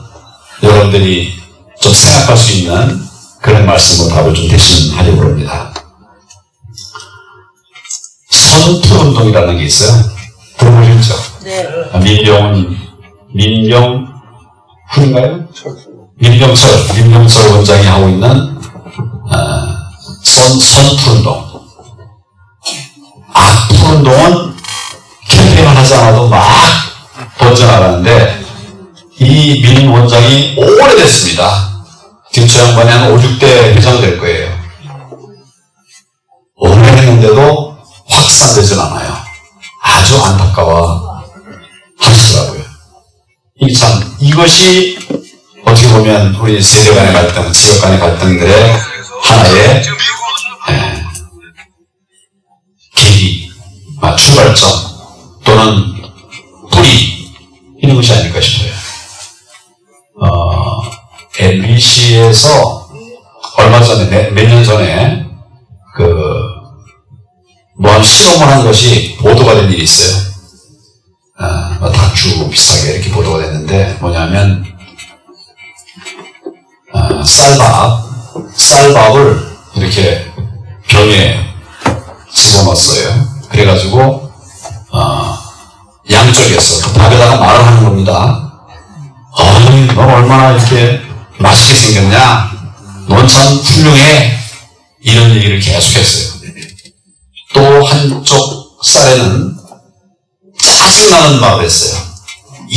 여러분들이 좀 생각할 수 있는 그런 말씀으로 답을 좀 대신하려고 합니다. 선투운동이라는 게 있어요. 들어보셨죠? 네. 민병훈인가요? 민병철 원장이 하고 있는 선투운동. 악투운동은 캠페인을 하지 않아도 막 번져나가는데 이 민 원장이 오래됐습니다. 지금 저 양반이 한 5, 6대 회장 될 거예요. 오래 했는데도 확산되진 않아요. 아주 안타까워 하시더라고요. 이것이 어떻게 보면 우리 세대 간의 갈등, 지역 간의 갈등들의 하나의 계기, 출발점 또는 뿌리 이런 것이 아닐까 싶어요. MBC에서 얼마 전에, 몇 년 전에 한 실험을 한 것이 보도가 된 일이 있어요. 다큐 비슷하게 이렇게 보도가 됐는데 뭐냐면 쌀밥을 이렇게 병에 집어넣었어요. 그래가지고 양쪽에서 그 밥에다가 말을 하는 겁니다. 넌 얼마나 이렇게 맛있게 생겼냐? 넌 참 훌륭해. 이런 얘기를 계속했어요. 또 한쪽 쌀에는 짜증나는 말을 했어요.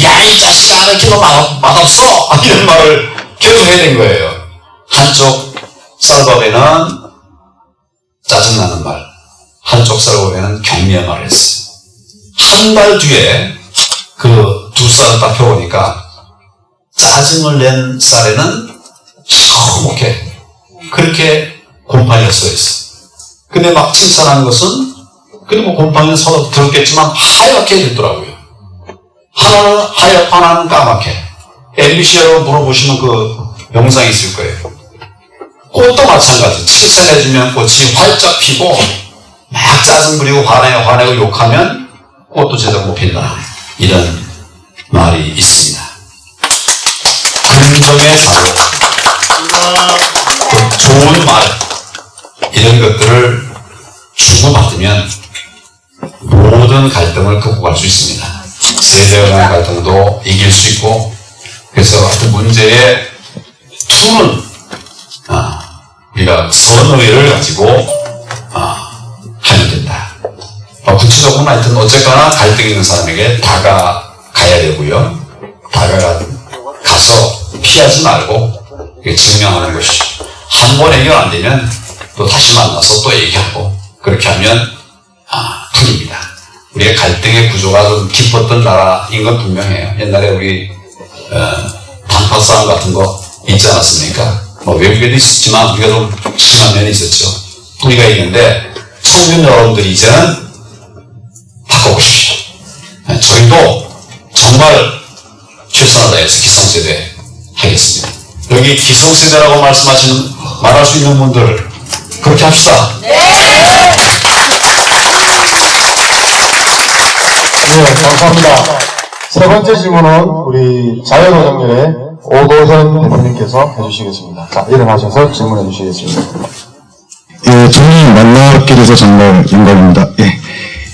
야, 이 자식아, 너 이렇게 맛없어! 이런 말을 계속 해야 된 거예요. 한쪽 쌀밥에는 짜증나는 말, 한쪽 쌀밥에는 격려의 말을 했어요. 한 달 뒤에 그 두 쌀을 딱 펴보니까 짜증을 낸 쌀에는 시커멓게 그렇게 곰팡이가 써 있어요. 근데 막 칭찬하는 것은 그리고 곰팡이는 서로 들었겠지만 하얗게 됐더라고요. 하나는 하얗고 하나는 까맣게. MBC라고 물어보시면 그 영상이 있을 거예요. 꽃도 마찬가지. 칠성해주면 꽃이 활짝 피고 막 짜증 부리고 화내고 욕하면 꽃도 제대로 못 핀다. 이런 말이 있습니다. 긍정의 사고, 그 좋은 말, 이런 것들을 주고받으면 모든 갈등을 극복할 수 있습니다. 세대 간의 갈등도 이길 수 있고, 그래서 그 문제의 투는 우리가 선의를 가지고 하면 된다. 구체적으로는 하여튼 어쨌거나 갈등 있는 사람에게 다가가야 되고요. 다가가서 피하지 말고 증명하는 것이, 한 번 해결 안 되면 또 다시 만나서 또 얘기하고, 그렇게 하면 풀립니다. 우리의 갈등의 구조가 좀 깊었던 나라인 건 분명해요. 옛날에 우리 단파 싸움 같은 거 있지 않았습니까? 외국에도 있었지만 우리가 좀 심한 면이 있었죠. 우리가 있는데 청년 여러분들이 이제는 바꿔보십시오. 저희도 정말 최선을 다해서 기성세대 하겠습니다. 여기 기성세대라고 말할 수 있는 분들 그렇게 합시다. 네, 감사합니다. 세 번째 질문은 우리 자유노동연의 오도현 대표님께서 해주시겠습니다. 자, 일어나셔서 질문해 주시겠습니다. 예, 저는 만나뵙게 돼서 정말 영광입니다. 예.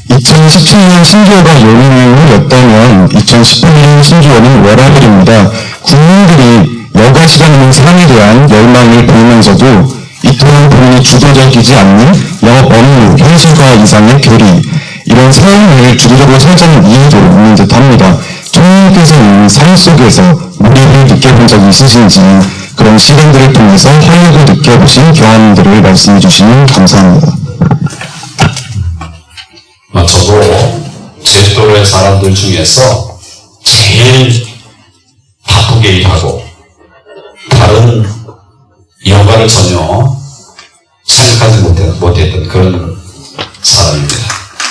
2017년 신규어가 연휴였다면 2018년 신규어는 월화일입니다. 국민들이 여가 시간이면 삶에 대한 열망을 보이면서도 이 또한 본인이 주도적이지 않는 영업 업무, 현실과 이상의 괴리, 이런 삶을 주도적으로 살자는 이유도 있는 듯합니다. 총님께서는 삶 속에서 무리를 느껴본 적이 있으신지, 그런 시간들을 통해서 활력을 느껴보신 경험들을 말씀해 주시면 감사합니다. 저도 제 또래 사람들 중에서 제일 바쁘게 일하고 다른 여가를 전혀 생각하지 못했던 그런 사람입니다.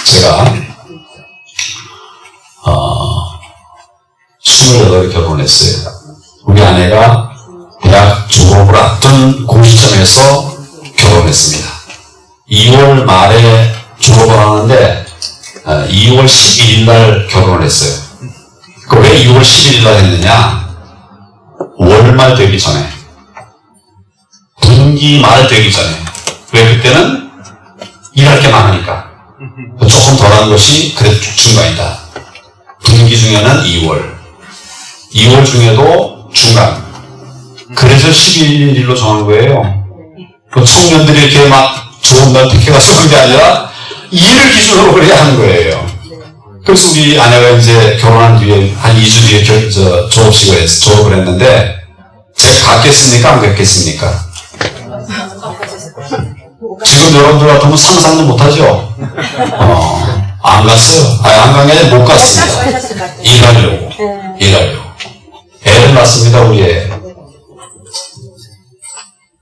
제가 28에 결혼했어요. 우리 아내가 대학 졸업을 앞둔 그 시점에서 결혼했습니다. 2월 말에 졸업을 하는데 2월 11일 날 결혼을 했어요. 왜 2월 11일 날 했느냐? 월말 되기 전에, 분기 말 되기 전에. 왜? 그때는 일할 게 많으니까. 조금 덜한 것이 그래도 중간이다. 분기 중에는 2월 중에도 중간. 그래서 11일로 정한 거예요. 청년들이 이렇게 막 좋은 날 택해가서 그런 게 아니라 일을 기준으로 그래야 하는 거예요. 그래서 우리 아내가 이제 결혼한 뒤에 한 2주 뒤에 졸업을 했는데, 제가 갔겠습니까? 안 갔겠습니까? 지금 여러분들 같으면 상상도 못하죠? 안 갔어요. 안 간 게 아니라 못 갔습니다. 일하려고. 애를 낳습니다, 우리 애.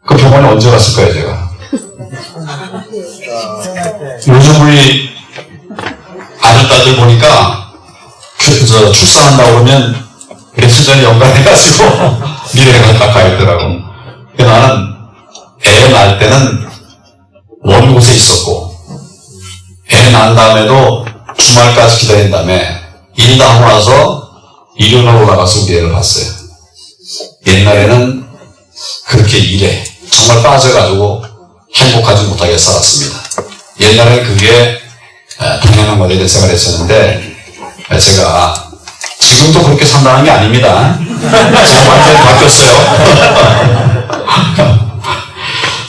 그 병원에 언제 갔을까요, 제가? 요즘 우리 아들딸들 보니까 출산한다고 그러면 며칠 전에 연관해가지고 미래가 딱 가있더라고. 나는 애 낳을 때는 먼 곳에 있었고, 애 낳은 다음에도 주말까지 기다린 다음에 일 다 하고 나서 일요일로 나가서 우리 애를 봤어요. 옛날에는 그렇게 일에 정말 빠져가지고 행복하지 못하게 살았습니다. 옛날에는 그게 당연한 모델의 생활을 했었는데, 제가 지금도 그렇게 산다는 게 아닙니다. 지금 완전히 바뀌었어요.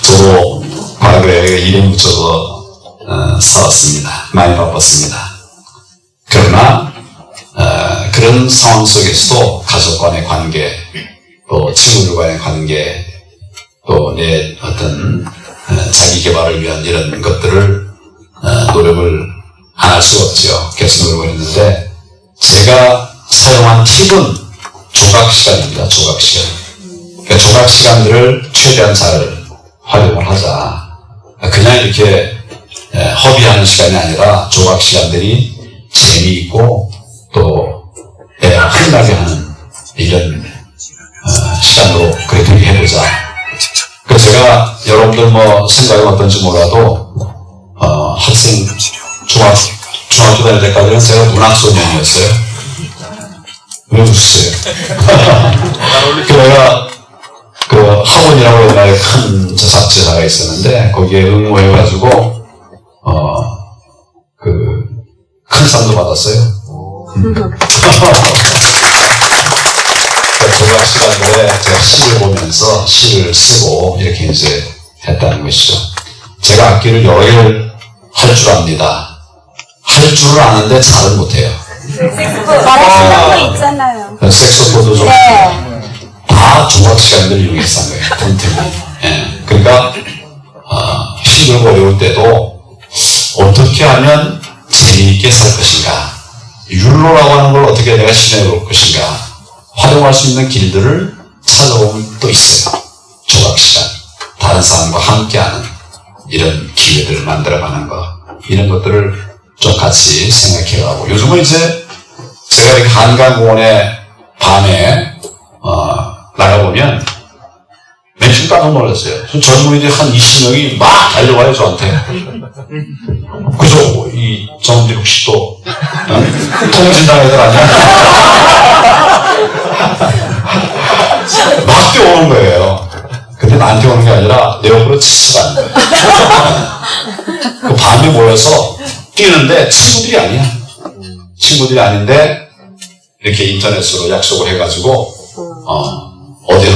저도 과거에 일에 묻혀서 살았습니다. 많이 바빴습니다. 그러나 그런 상황 속에서도 가족 간의 관계, 또 친구들 간의 관계, 또 내 어떤 자기 개발을 위한 이런 것들을 노력을 안 할 수가 없죠. 계속 노력을 했는데, 제가 사용한 팁은 조각 시간입니다. 조각 시간. 그러니까 조각 시간들을 최대한 잘 활용을 하자. 그냥 이렇게 허비하는 시간이 아니라 조각 시간들이 재미있고 또 대화 흥나게 하는 이런 시간으로 그래도 해보자. 그래서 제가 여러분들 뭐 생각이 어떤지 몰라도 학생 중학교 다닐 때까지는 제가 문학소년이었어요. 왜 웃으세요? 내가 그 학원이라고 옛날에 큰 저사가 있었는데 거기에 응모해가지고 큰 상도 받았어요. 조각 시간에 제가 시를 보면서 시를 쓰고 이렇게 이제 했다는 것이죠. 제가 악기를 여러 개를 할 줄 압니다. 할 줄을 아는데 잘은 못해요. 말하시는 거 있잖아요. 색소폰도 좀 다 조각 시간들 이용해서 한 거예요. 틈틈이. 예. 그러니까 힘들고 어려울 때도 어떻게 하면 재미있게 살 것인가, 율로라고 하는 걸 어떻게 내가 실현해 볼 것인가, 활용할 수 있는 길들을 찾아보면 또 있어요. 조각 시간, 다른 사람과 함께하는 이런 기회들을 만들어가는 것, 이런 것들을 좀 같이 생각해가고, 요즘은 이제 제가 이렇게 한강공원에 밤에 나가보면 맨날 깜짝 놀랐어요. 젊은이들이 한 20명이 막 달려와요, 저한테. 그죠? 이 정재국 씨도 통진당 애들 아니야? 막 뛰어오는 거예요. 근데 나한테 오는 게 아니라 내 옆으로 치쳐가는 거예요. 그 밤에 모여서 뛰는데 친구들이 아니야. 친구들이 아닌데 이렇게 인터넷으로 약속을 해가지고 어디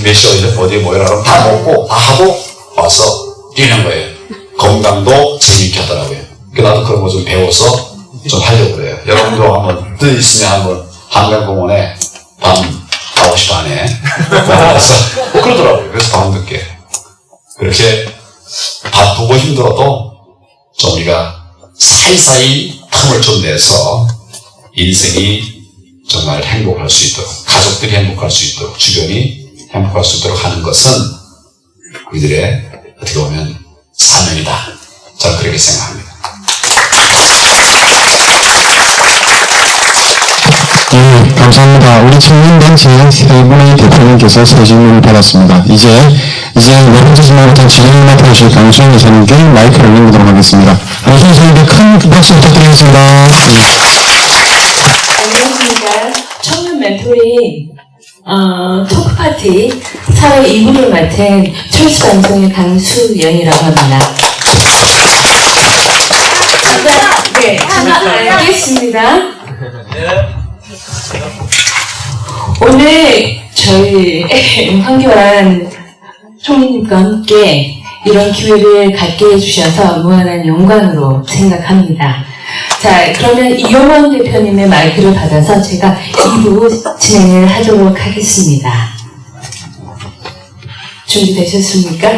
몇 시 어디에 모여라 그러면 다 먹고 다 하고 와서 뛰는 거예요. 건강도 재미있게 하더라고요. 나도 그런 거 좀 배워서 좀 하려고 그래요. 여러분도 한번 뜻 있으면 한번 한강공원에 밤 9시 반에 나가서 그러더라고요. 그래서 밤 늦게 그렇게 바쁘고 힘들어도 좀 우리가 사이사이 틈을 좀 내서 인생이 정말 행복할 수 있도록, 가족들이 행복할 수 있도록, 주변이 행복할 수 있도록 하는 것은 우리들의 어떻게 보면 사명이다. 저는 그렇게 생각합니다. 네, 감사합니다. 우리 청년단체 세 분의 대표님께서 새 질문을 받았습니다. 이제 네 번째 질문부터 진행을 맡아주실 강수영 이사님께 마이크를 넘기도록 하겠습니다. 강수영 이사님께 큰 박수 부탁드리겠습니다. 안녕하십니까. 청년 멘토링 토크파티 4회 2부를 맡은 철수방송의 강수연이라고 합니다. 네, 하나 알겠습니다. 오늘 저희 황교안 총리님과 함께 이런 기회를 갖게 해주셔서 무한한 영광으로 생각합니다. 자, 그러면 이용원 대표님의 마이크를 받아서 제가 2부 진행을 하도록 하겠습니다. 준비되셨습니까?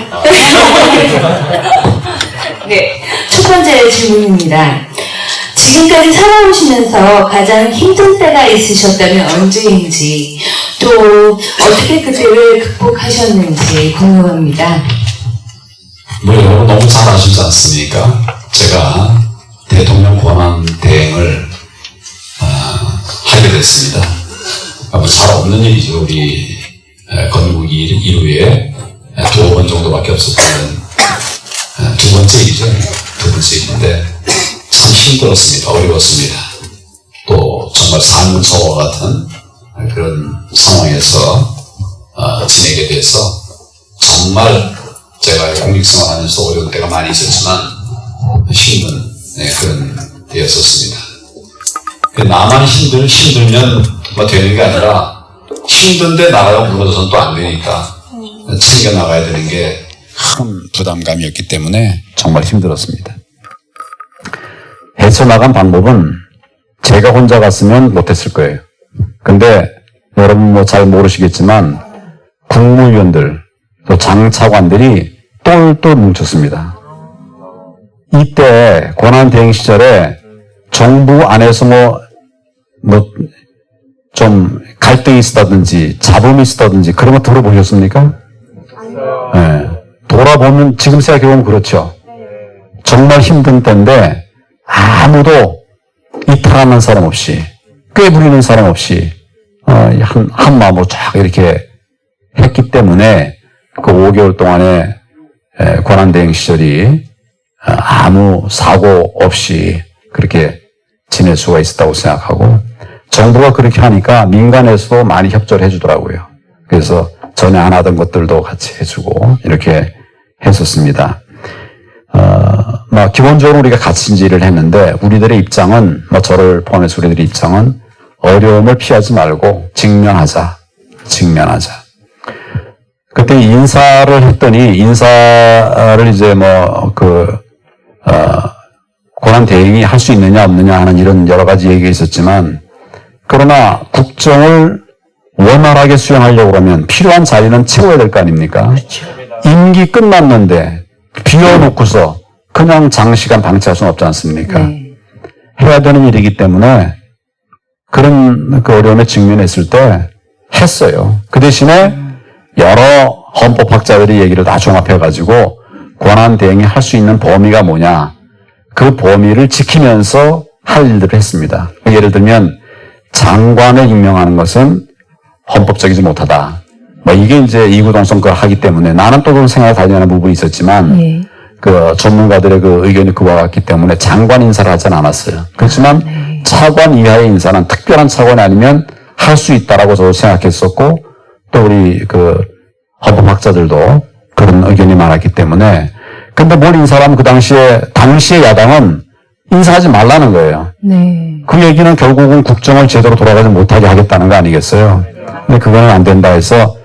네, 첫 번째 질문입니다. 지금까지 살아오시면서 가장 힘든 때가 있으셨다면 언제인지, 또 어떻게 그때를 극복하셨는지 궁금합니다. 여러분 너무 잘 아시지 않습니까? 제가 대통령 권한 대행을 하게 됐습니다. 잘 없는 일이죠. 우리 건국 이후에 2번 정도밖에 없었다는 두 번째 일이죠. 두 번째 일인데 참 힘들었습니다. 어려웠습니다. 또 정말 산소와 같은 그런 상황에서 지내게 돼서 정말 제가 공직생활 하면서 어려운 때가 많이 있었지만 힘든 그런 때였었습니다. 나만 힘들면 뭐 되는 게 아니라 힘든데 나라가 무너져서는 또 안 되니까 챙겨 나가야 되는 게 큰 부담감이었기 때문에 정말 힘들었습니다. 헤쳐나간 방법은 제가 혼자 갔으면 못했을 거예요. 근데 여러분 뭐 잘 모르시겠지만 국무위원들 또 장차관들이 똘똘 뭉쳤습니다. 이때 권한대행 시절에 정부 안에서 좀 갈등이 있었다든지 잡음이 있었다든지 그런 거 들어보셨습니까? 네. 돌아보면 지금 생각해보면 그렇죠. 정말 힘든 때인데 아무도 이탈하는 사람 없이 꾀부리는 사람 없이 한 마음으로 쫙 이렇게 했기 때문에 그 5개월 동안의 권한대행 시절이 아무 사고 없이 그렇게 지낼 수가 있었다고 생각하고 정부가 그렇게 하니까 민간에서도 많이 협조를 해주더라고요. 그래서 전에 안 하던 것들도 같이 해주고 이렇게 했었습니다. 기본적으로 우리가 같이 일을 했는데 우리들의 입장은 저를 포함해서 우리들의 입장은 어려움을 피하지 말고 직면하자. 그때 인사를 했더니 인사를 이제 권한 대행이 할 수 있느냐 없느냐 하는 이런 여러 가지 얘기가 있었지만 그러나 국정을 원활하게 수행하려고 그러면 필요한 자리는 채워야 될 거 아닙니까? 임기 끝났는데 비워놓고서 그냥 장시간 방치할 수는 없지 않습니까? 해야 되는 일이기 때문에 그런 그 어려움에 직면했을 때 했어요. 그 대신에 여러 헌법학자들이 얘기를 다 종합해가지고 권한 대행이 할 수 있는 범위가 뭐냐 그 범위를 지키면서 할 일들을 했습니다. 예를 들면 장관을 임명하는 것은 헌법적이지 못하다. 이게 이제 이구동성 걸 하기 때문에 나는 또 그런 생각을 가지는 부분이 있었지만 그 전문가들의 그 의견이 그와 같기 때문에 장관 인사를 하진 않았어요. 그렇지만 차관 이하의 인사는 특별한 차관이 아니면 할 수 있다라고 저도 생각했었고 또 우리 그 헌법학자들도 그런 의견이 많았기 때문에 근데 뭘 인사하면 그 당시에 야당은 인사하지 말라는 거예요. 그 얘기는 결국은 국정을 제대로 돌아가지 못하게 하겠다는 거 아니겠어요? 근데 그거는 안 된다 해서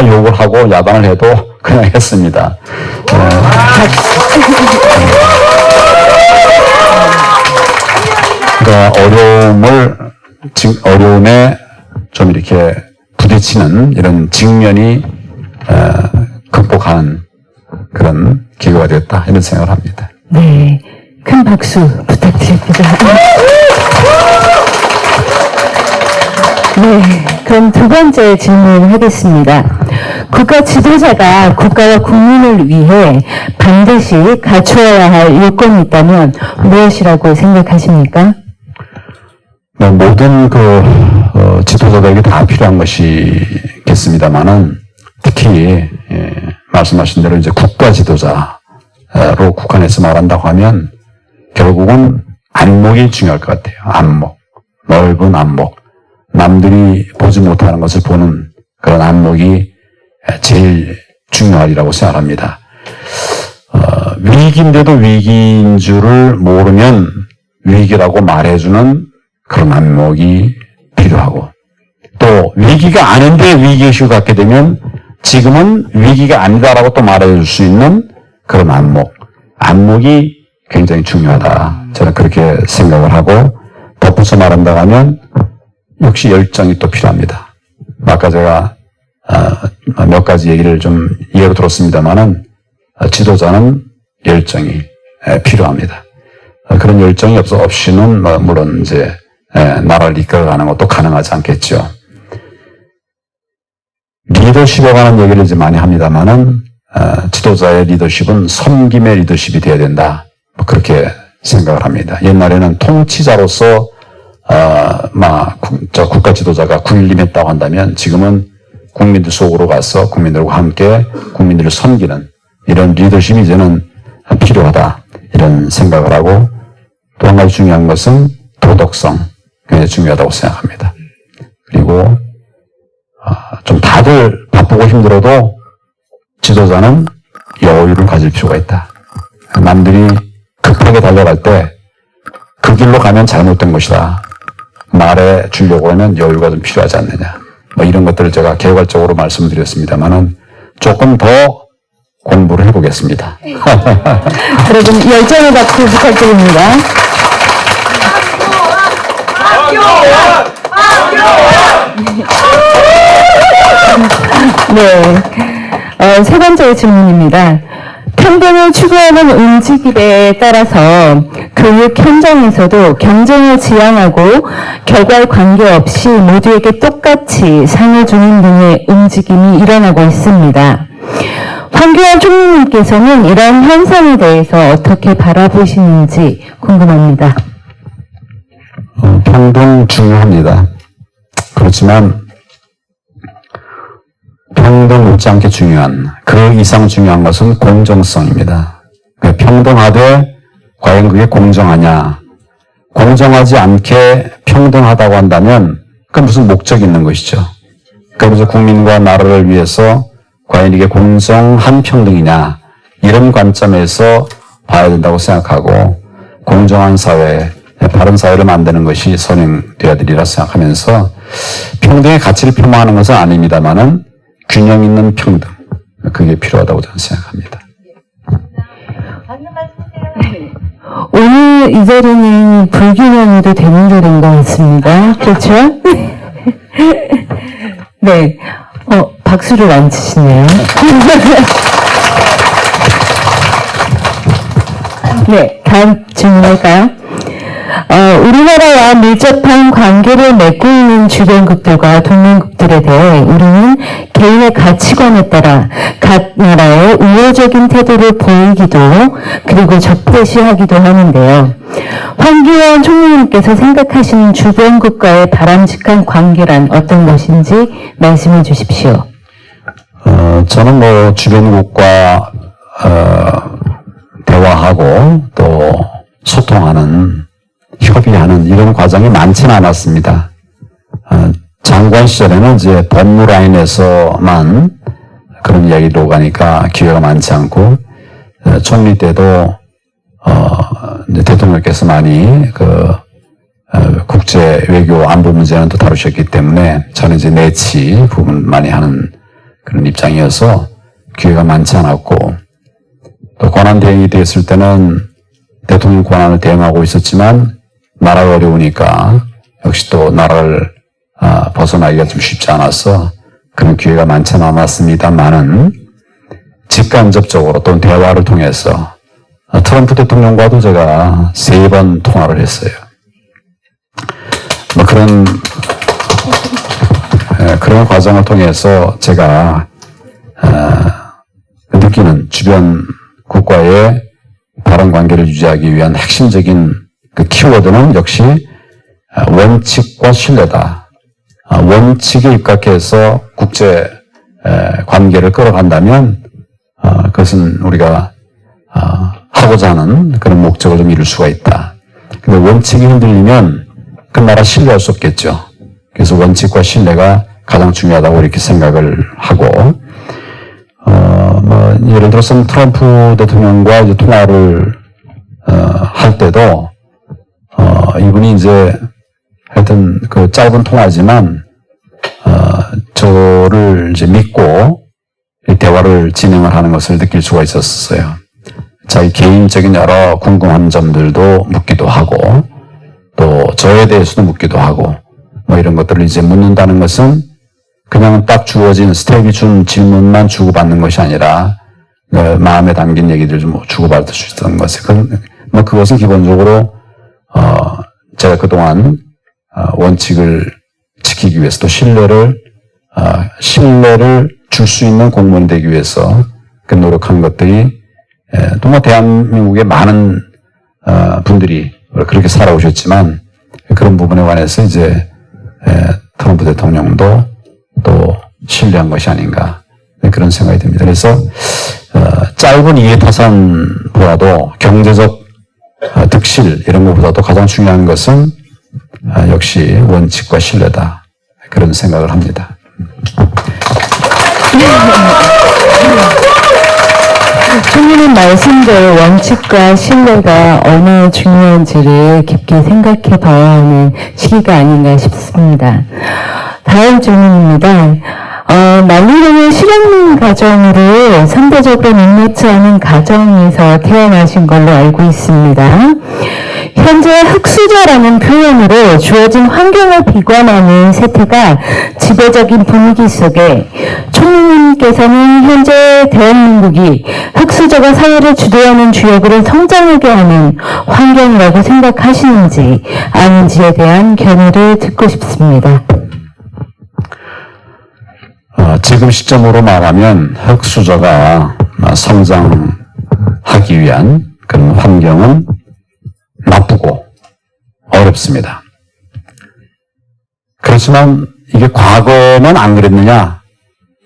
욕을 하고 야단을 해도 그냥 했습니다. 그러니까 어려움에 좀 이렇게 부딪히는 이런 직면이 극복하는 그런 기회가 됐다 이런 생각을 합니다. 네, 큰 박수 부탁드립니다. 네, 그럼 두 번째 질문하겠습니다. 국가 지도자가 국가와 국민을 위해 반드시 갖추어야 할 요건이 있다면 무엇이라고 생각하십니까? 모든 지도자들에게 다 필요한 것이겠습니다만은 특히 말씀하신 대로 이제 국가 지도자로 국한해서 말한다고 하면 결국은 안목이 중요할 것 같아요. 안목, 넓은 안목, 남들이 보지 못하는 것을 보는 그런 안목이 제일 중요하리라고 생각합니다. 위기인데도 위기인 줄을 모르면 위기라고 말해주는 그런 안목이 필요하고 또 위기가 아닌데 위기의식을 갖게 되면 지금은 위기가 아니다라고 또 말해줄 수 있는 그런 안목이 굉장히 중요하다. 저는 그렇게 생각을 하고 덧붙여 말한다고 하면 역시 열정이 또 필요합니다. 아까 제가 몇 가지 얘기를 좀 예로 들었습니다만은 지도자는 열정이 필요합니다. 그런 열정이 없이는 물론 이제 나라를 이끌어가는 것도 가능하지 않겠죠. 리더십에 관한 얘기를 이제 많이 합니다만은 지도자의 리더십은 섬김의 리더십이 되어야 된다. 그렇게 생각을 합니다. 옛날에는 통치자로서 국가 지도자가 군림했다고 한다면 지금은 국민들 속으로 가서 국민들과 함께 국민들을 섬기는 이런 리더십이 이제는 필요하다. 이런 생각을 하고 또 한 가지 중요한 것은 도덕성 굉장히 중요하다고 생각합니다. 그리고 좀 다들 바쁘고 힘들어도 지도자는 여유를 가질 필요가 있다. 남들이 급하게 달려갈 때 그 길로 가면 잘못된 것이다. 말해 주려고 하면 여유가 좀 필요하지 않느냐. 이런 것들을 제가 개괄적으로 말씀드렸습니다만은 조금 더 공부를 해보겠습니다. 여러분 열정의 박수 부탁드립니다. 네, 세 번째 질문입니다. 평등을 추구하는 움직임에 따라서 교육 현장에서도 경쟁을 지향하고 결과에 관계없이 모두에게 똑같이 상을 주는 등의 움직임이 일어나고 있습니다. 황교안 총리님께서는 이런 현상에 대해서 어떻게 바라보시는지 궁금합니다. 평등 중요합니다. 그렇지만 평등 못지않게 중요한, 그 이상 중요한 것은 공정성입니다. 평등하되 과연 그게 공정하냐? 공정하지 않게 평등하다고 한다면 그건 무슨 목적이 있는 것이죠. 그래서 국민과 나라를 위해서 과연 이게 공정한 평등이냐, 이런 관점에서 봐야 된다고 생각하고, 공정한 사회, 바른 사회를 만드는 것이 선행되어야 되리라 생각하면서 평등의 가치를 폄하하는 것은 아닙니다만은 균형 있는 평등, 그게 필요하다고 저는 생각합니다. 오늘 이 자리는 불균형도 되는 자리인 것 같습니다. 그렇죠? 네. 박수를 안 치시네요. 네, 다음 질문할까요? 우리나라와 밀접한 관계를 맺고 있는 주변국들과 동맹국들에 대해 우리는 개인의 가치관에 따라 각 나라의 우호적인 태도를 보이기도 그리고 적대시하기도 하는데요. 황교안 총리님께서 생각하시는 주변국과의 바람직한 관계란 어떤 것인지 말씀해 주십시오. 저는 뭐 주변국과 대화하고 또 소통하는, 협의하는 이런 과정이 많지는 않았습니다. 장관 시절에는 이제 법무 라인에서만 그런 이야기를 오가니까 기회가 많지 않고, 총리 때도 이제 대통령께서 많이 국제 외교 안보 문제는 또 다루셨기 때문에 저는 이제 내치 부분 많이 하는 그런 입장이어서 기회가 많지 않았고, 또 권한 대행이 됐을 때는 대통령 권한을 대행하고 있었지만 나라가 어려우니까 역시 또 나라를 벗어나기가 좀 쉽지 않아서 그런 기회가 많지는 않았습니다만은 직간접적으로 또는 대화를 통해서 트럼프 대통령과도 제가 3번 통화를 했어요. 뭐 그런 과정을 통해서 제가 느끼는 주변 국가의 바른 관계를 유지하기 위한 핵심적인 그 키워드는 역시 원칙과 신뢰다. 원칙에 입각해서 국제 관계를 끌어간다면 그것은 우리가 하고자 하는 그런 목적을 좀 이룰 수가 있다. 근데 원칙이 흔들리면 그 나라 신뢰할 수 없겠죠. 그래서 원칙과 신뢰가 가장 중요하다고 이렇게 생각을 하고, 예를 들어서 트럼프 대통령과 이제 통화를 할 때도 이분이 이제 하여튼 그 짧은 통화지만 저를 이제 믿고 이 대화를 진행을 하는 것을 느낄 수가 있었어요. 자기 개인적인 여러 궁금한 점들도 묻기도 하고, 또 저에 대해서도 묻기도 하고, 뭐 이런 것들을 이제 묻는다는 것은 그냥 딱 주어진 스텝이 준 질문만 주고받는 것이 아니라 마음에 담긴 얘기들 좀 주고받을 수 있었던 것을, 그것은 기본적으로 제가 그동안 원칙을 지키기 위해서 또 신뢰를 줄 수 있는 공무원이 되기 위해서 그 노력한 것들이, 또 뭐 대한민국의 많은 분들이 그렇게 살아오셨지만 그런 부분에 관해서 이제 트럼프 대통령도 또 신뢰한 것이 아닌가, 그런 생각이 듭니다. 그래서 짧은 이해타산보다도 경제적 득실 이런 것보다도 가장 중요한 것은 역시 원칙과 신뢰다, 그런 생각을 합니다. 총리님 말씀대로 원칙과 신뢰가 얼마나 중요한지를 깊게 생각해 봐야 하는 시기가 아닌가 싶습니다. 다음 질문입니다. 만리동의 실향민 가정으로 상대적으로 넉넉지 않은 가정에서 태어나신 걸로 알고 있습니다. 현재 흙수저라는 표현으로 주어진 환경을 비관하는 세태가 지배적인 분위기 속에 총리님께서는 현재 대한민국이 흙수저가 사회를 주도하는 주역으로 성장하게 하는 환경이라고 생각하시는지 아닌지에 대한 견해를 듣고 싶습니다. 지금 시점으로 말하면 흙수저가 성장하기 위한 그런 환경은 나쁘고 어렵습니다. 그렇지만 이게 과거는 안 그랬느냐?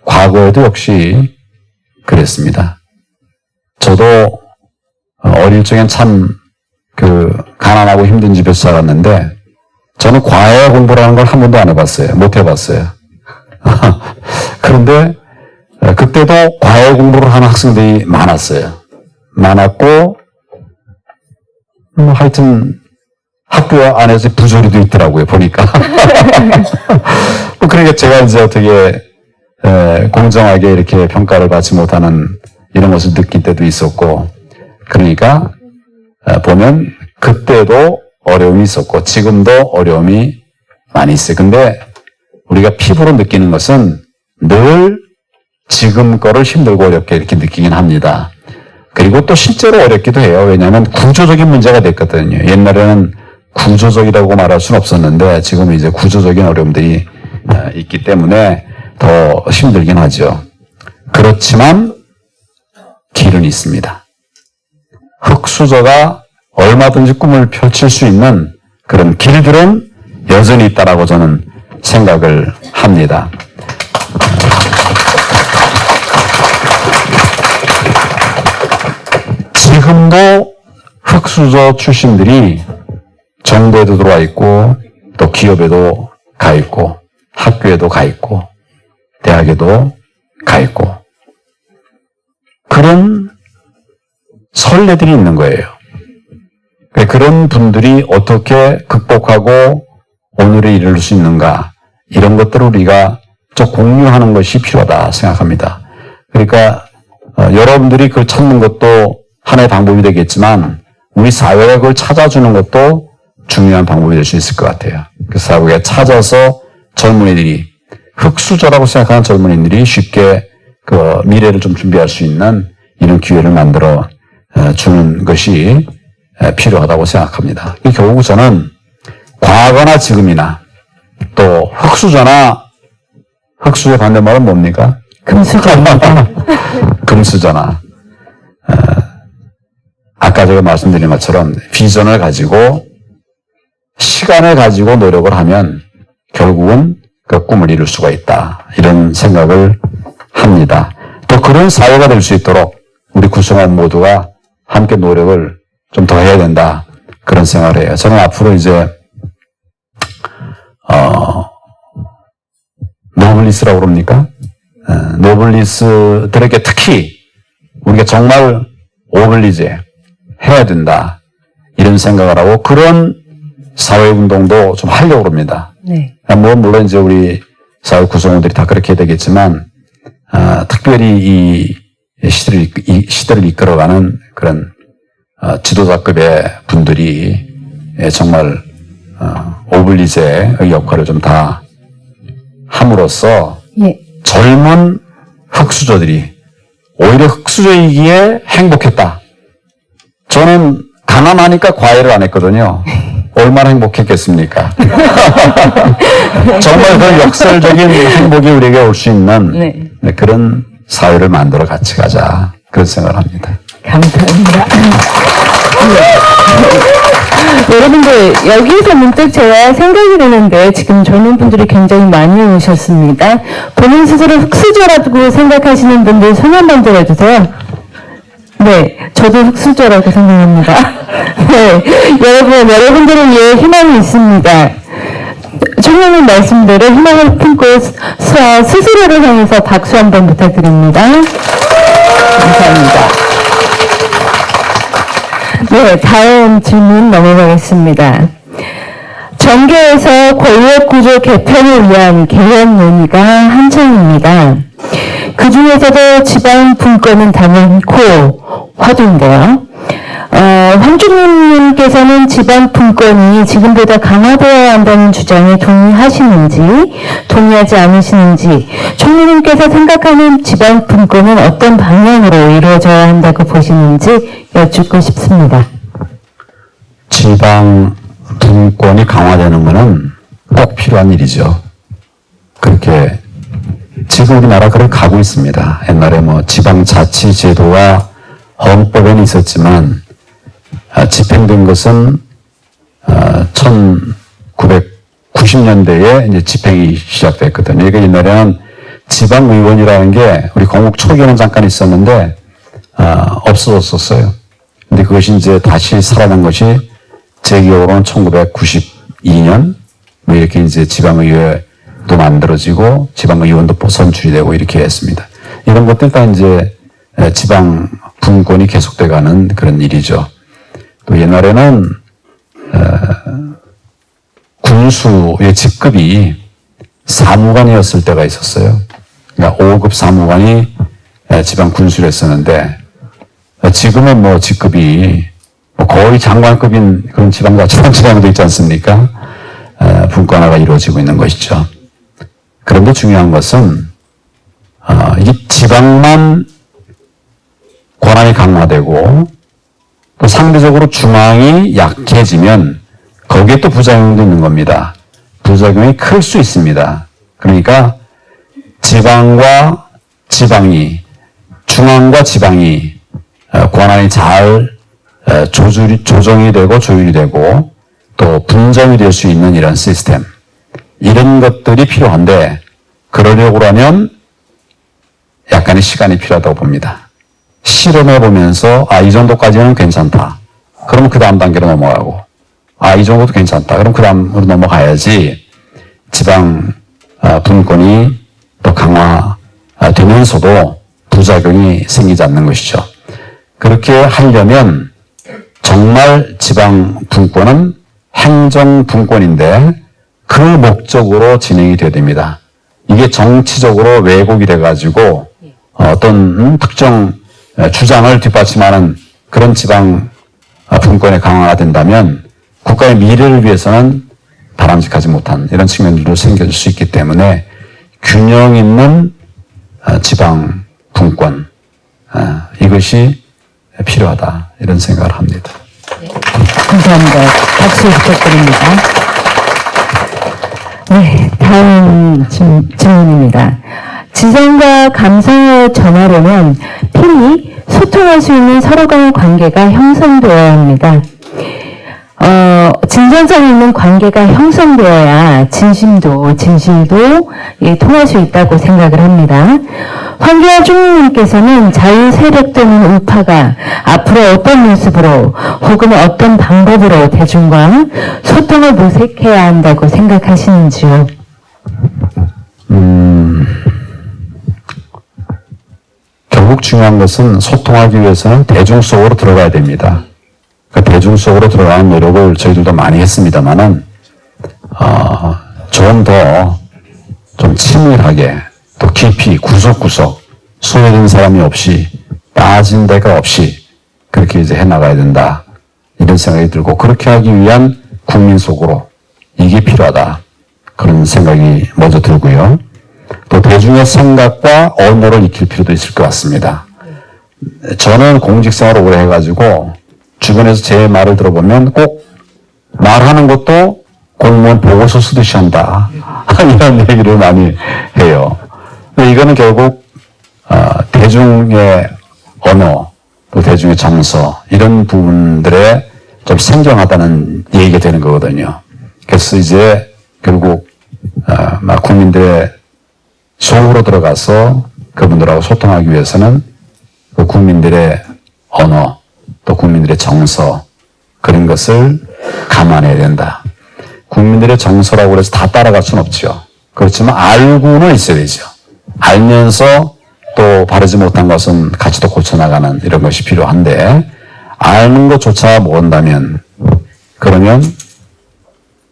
과거에도 역시 그랬습니다. 저도 어릴 적엔 참 가난하고 힘든 집에서 살았는데 저는 과외 공부라는 걸 한 번도 안 해봤어요. 못 해봤어요. 그런데 그때도 과외 공부를 하는 학생들이 많았고 하여튼 학교 안에서 부조리도 있더라고요. 보니까. 그러니까 제가 이제 어떻게 공정하게 이렇게 평가를 받지 못하는 이런 것을 느낀 때도 있었고, 그러니까 보면 그때도 어려움이 있었고 지금도 어려움이 많이 있어요. 근데 우리가 피부로 느끼는 것은 늘 지금 거를 힘들고 어렵게 이렇게 느끼긴 합니다. 그리고 또 실제로 어렵기도 해요. 왜냐하면 구조적인 문제가 됐거든요. 옛날에는 구조적이라고 말할 수는 없었는데 지금은 이제 구조적인 어려움들이 있기 때문에 더 힘들긴 하죠. 그렇지만 길은 있습니다. 흙수저가 얼마든지 꿈을 펼칠 수 있는 그런 길들은 여전히 있다라고 저는 생각을 합니다. 지금도 흙수저 출신들이 정부에도 들어와 있고 또 기업에도 가 있고 학교에도 가 있고 대학에도 가 있고 그런 선례들이 있는 거예요. 그런 분들이 어떻게 극복하고 오늘에 이를 수 있는가 이런 것들을 우리가 좀 공유하는 것이 필요하다 생각합니다. 그러니까 여러분들이 그걸 찾는 것도 하나의 방법이 되겠지만 우리 사회가 그걸 찾아주는 것도 중요한 방법이 될 수 있을 것 같아요. 그래서 우리가 찾아서 젊은이들이 흙수저라고 생각하는 젊은이들이 쉽게 그 미래를 좀 준비할 수 있는 이런 기회를 만들어 주는 것이 필요하다고 생각합니다. 결국 저는 과거나 지금이나 또 흙수저나 흙수저의 반대말은 뭡니까? 금수저입니다. 금수저나 아까 제가 말씀드린 것처럼 비전을 가지고 시간을 가지고 노력을 하면 결국은 그 꿈을 이룰 수가 있다. 이런 생각을 합니다. 또 그런 사회가 될 수 있도록 우리 구성원 모두가 함께 노력을 좀 더 해야 된다. 그런 생각을 해요. 저는 앞으로 이제 노블리스라고 그럽니까? 노블리스들에게 특히 우리가 정말 오블리제 해야 된다. 이런 생각을 하고 그런 사회운동도 좀 하려고 합니다. 네. 물론 이제 우리 사회 구성원들이 다 그렇게 해야 되겠지만, 특별히 이 시대를 이끌어가는 그런, 지도자급의 분들이 정말, 오블리제의 역할을 좀 다 함으로써 예. 젊은 흙수저들이 오히려 흙수저이기에 행복했다. 저는 가난하니까 과외를 안 했거든요. 얼마나 행복했겠습니까? 정말 그런 역설적인 행복이 우리에게 올 수 있는 네. 그런 사회를 만들어 같이 가자. 그런 생각을 합니다. 감사합니다. 여러분들, 여기서 문득 제가 생각이 드는데, 지금 젊은 분들이 굉장히 많이 오셨습니다. 본인 스스로 흙수저라고 생각하시는 분들 손 한번 들어주세요. 네, 저도 흙수저라고 생각합니다. 네, 여러분들을 위해 희망이 있습니다. 청년의 말씀대로 희망을 품고 스스로를 향해서 박수 한번 부탁드립니다. 감사합니다. 네, 다음 질문 넘어가겠습니다. 정계에서 권력구조 개편을 위한 개혁 논의가 한창입니다. 그 중에서도 지방 분권은 단연코 화두인데요. 황준님께서는 지방 분권이 지금보다 강화되어야 한다는 주장에 동의하시는지, 동의하지 않으시는지, 총리님께서 생각하는 지방 분권은 어떤 방향으로 이루어져야 한다고 보시는지 여쭙고 싶습니다. 지방 분권이 강화되는 것은 꼭 필요한 일이죠. 그렇게 지금 우리나라 그걸 가고 있습니다. 옛날에 뭐 지방자치제도가 헌법에는 있었지만 집행된 것은 1990년대에 이제 집행이 시작됐거든요. 이게 옛날에는 지방의원이라는 게 우리 건국 초기에는 잠깐 있었는데 없어졌었어요. 근데 그것이 이제 다시 살아난 것이 제 기억으로는 1992년 뭐 이렇게 이제 지방의회도 만들어지고 지방의원도 선출이 되고 이렇게 했습니다. 이런 것들 다 이제 지방 분권이 계속돼가는 그런 일이죠. 또 옛날에는 군수의 직급이 사무관이었을 때가 있었어요. 그러니까 5급 사무관이 지방 군수를 했었는데 지금은 뭐 직급이 거의 장관급인 그런 지방자치단체장도 있지 않습니까? 분권화가 이루어지고 있는 것이죠. 그런데 중요한 것은 이게 지방만 권한이 강화되고 또 상대적으로 중앙이 약해지면 거기에 또 부작용도 있는 겁니다. 부작용이 클 수 있습니다. 그러니까 지방과 지방이, 중앙과 지방이 권한이 잘 조정이 되고 조율이 되고 또 분점이 될 수 있는 이런 시스템, 이런 것들이 필요한데 그러려고 하면 약간의 시간이 필요하다고 봅니다. 실험해 보면서 이 정도까지는 괜찮다. 그러면 그 다음 단계로 넘어가고 이 정도도 괜찮다. 그럼 그 다음으로 넘어가야지 지방 분권이 또 강화되면서도 부작용이 생기지 않는 것이죠. 그렇게 하려면 정말 지방 분권은 행정 분권인데 그 목적으로 진행이 돼야 됩니다. 이게 정치적으로 왜곡이 돼가지고 어떤 특정 주장을 뒷받침하는 그런 지방 분권의 강화가 된다면 국가의 미래를 위해서는 바람직하지 못한 이런 측면들도 생길 수 있기 때문에 균형 있는 지방 분권, 이것이 필요하다 이런 생각을 합니다. 감사합니다. 박수 부탁드립니다. 네, 다음 질문입니다. 지성과 감성을 전하려면 필히 소통할 수 있는 서로 간의 관계가 형성되어야 합니다. 진정성 있는 관계가 형성되어야 진심도 진실도 통할 수 있다고 생각을 합니다. 황교안 총리님께서는 자유 세력 또는 우파가 앞으로 어떤 모습으로 혹은 어떤 방법으로 대중과 소통을 모색해야 한다고 생각하시는지요? 결국 중요한 것은 소통하기 위해서는 대중 속으로 들어가야 됩니다. 그 대중 속으로 들어가는 노력을 저희들도 많이 했습니다만은 좀 더 좀 친밀하게 또 깊이 구석구석 소외된 사람이 없이 빠진 데가 없이 그렇게 이제 해나가야 된다 이런 생각이 들고 그렇게 하기 위한 국민 속으로 이게 필요하다 그런 생각이 먼저 들고요. 또 대중의 생각과 언어를 익힐 필요도 있을 것 같습니다. 저는 공직생활을 오래 해가지고 주변에서 제 말을 들어보면 꼭 말하는 것도 공무원 보고서 쓰듯이 한다. 이런 얘기를 많이 해요. 근데 이거는 결국 대중의 언어, 또 대중의 정서 이런 부분들에 좀 생경하다는 얘기가 되는 거거든요. 그래서 이제 결국 국민들의 속으로 들어가서 그분들하고 소통하기 위해서는 그 국민들의 언어, 또 국민들의 정서 그런 것을 감안해야 된다. 국민들의 정서라고 해서 다 따라갈 수는 없죠. 그렇지만 알고는 있어야 되죠. 알면서 또 바르지 못한 것은 같이 또 고쳐나가는 이런 것이 필요한데 아는 것조차 모른다면 그러면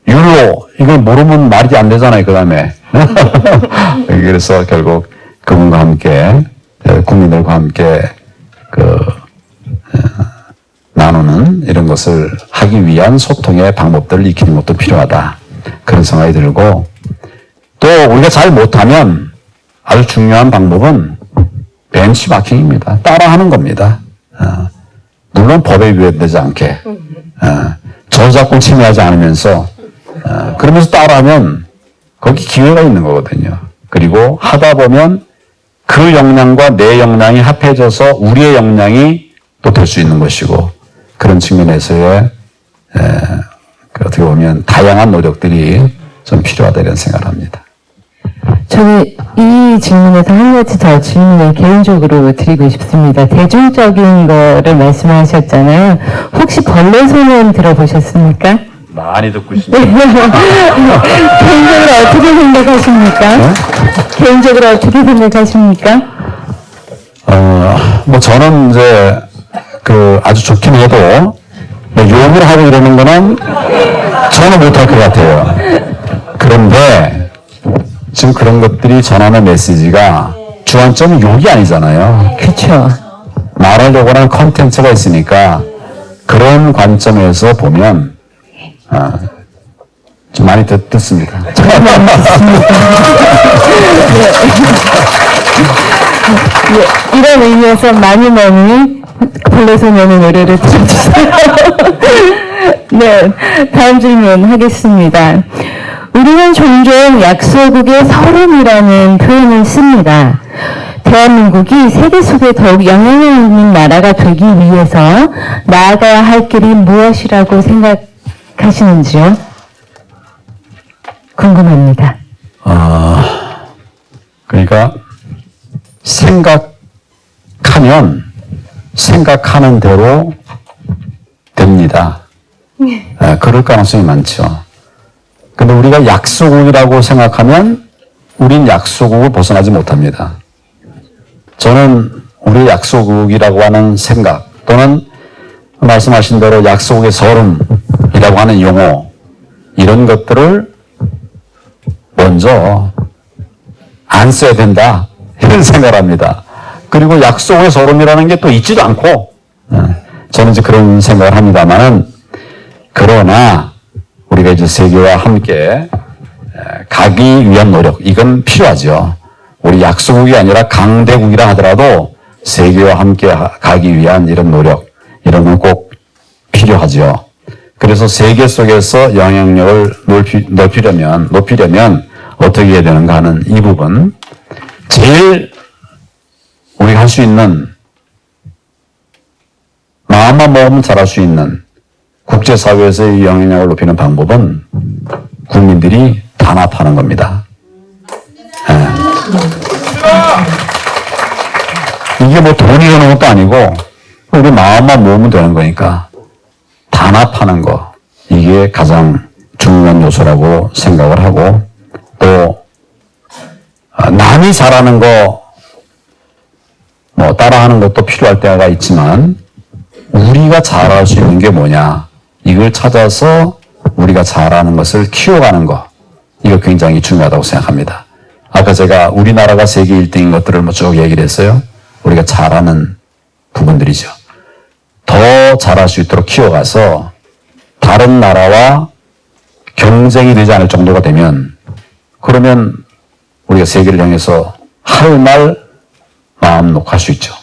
율로 이걸 모르면 말이 안 되잖아요. 그 다음에 그래서 결국 그분과 함께 국민들과 함께 나누는 이런 것을 하기 위한 소통의 방법들을 익히는 것도 필요하다. 그런 생각이 들고 또 우리가 잘 못하면 아주 중요한 방법은 벤치마킹입니다. 따라하는 겁니다. 물론 법에 위배되지 않게 저작권 침해하지 않으면서 그러면서 따라하면 거기 기회가 있는 거거든요. 그리고 하다 보면 그 역량과 내 역량이 합해져서 우리의 역량이 또 될 수 있는 것이고, 그런 측면에서의 어떻게 보면 다양한 노력들이 좀 필요하다 이런 생각을 합니다. 저는 이 질문에서 한 가지 더 질문을 개인적으로 드리고 싶습니다. 대중적인 거를 말씀하셨잖아요. 혹시 벌레 소년 들어보셨습니까? 많이 듣고 있습니다. 개인적으로 어떻게 생각하십니까? 네? 개인적으로 어떻게 생각하십니까? 뭐 저는 이제 아주 좋긴 해도 뭐 욕을 하고 이러는 거는 저는 못할 것 같아요. 그런데 지금 그런 것들이 전하는 메시지가 주안점은 욕이 아니잖아요. 그렇죠. 말하려고 하는 컨텐츠가 있으니까 그런 관점에서 보면 좀 많이 듣습니다. 네, 이런 의미에서 많이 벌레소년의 노래를 들어주세요. 네, 다음 질문 하겠습니다. 우리는 종종 약소국의 서름이라는 표현을 씁니다. 대한민국이 세계 속에 더욱 영향력 있는 나라가 되기 위해서 나아가야 할 길이 무엇이라고 생각하시는지요? 궁금합니다. 그러니까 생각하면 생각하는 대로 됩니다. 그럴 가능성이 많죠. 근데 우리가 약소국이라고 생각하면 우린 약소국을 벗어나지 못합니다. 저는 우리 약소국이라고 하는 생각 또는 말씀하신 대로 약소국의 서름이라고 하는 용어 이런 것들을 먼저 안 써야 된다 이런 생각을 합니다. 그리고 약속의 서름이라는 게 또 있지도 않고 저는 이제 그런 생각을 합니다만은 그러나 우리가 이제 세계와 함께 가기 위한 노력 이건 필요하죠. 우리 약소국이 아니라 강대국이라 하더라도 세계와 함께 가기 위한 이런 노력 이런 건 꼭 필요하죠. 그래서 세계 속에서 영향력을 높이려면 어떻게 해야 되는가 하는 이 부분 제일 우리가 할 수 있는 마음만 먹으면 잘할 수 있는 국제사회에서의 영향력을 높이는 방법은 국민들이 단합하는 겁니다. 이게 뭐 돈이 되는 것도 아니고 우리 마음만 모으면 되는 거니까 단합하는 거 이게 가장 중요한 요소라고 생각을 하고 또 남이 잘하는 거 뭐 따라하는 것도 필요할 때가 있지만 우리가 잘할 수 있는 게 뭐냐 이걸 찾아서 우리가 잘하는 것을 키워가는 거 이거 굉장히 중요하다고 생각합니다. 아까 제가 우리나라가 세계 1등인 것들을 뭐 쭉 얘기를 했어요. 우리가 잘하는 부분들이죠. 더 잘할 수 있도록 키워가서 다른 나라와 경쟁이 되지 않을 정도가 되면 그러면 우리가 세계를 향해서 할 말 마음 놓고 할 수 있죠.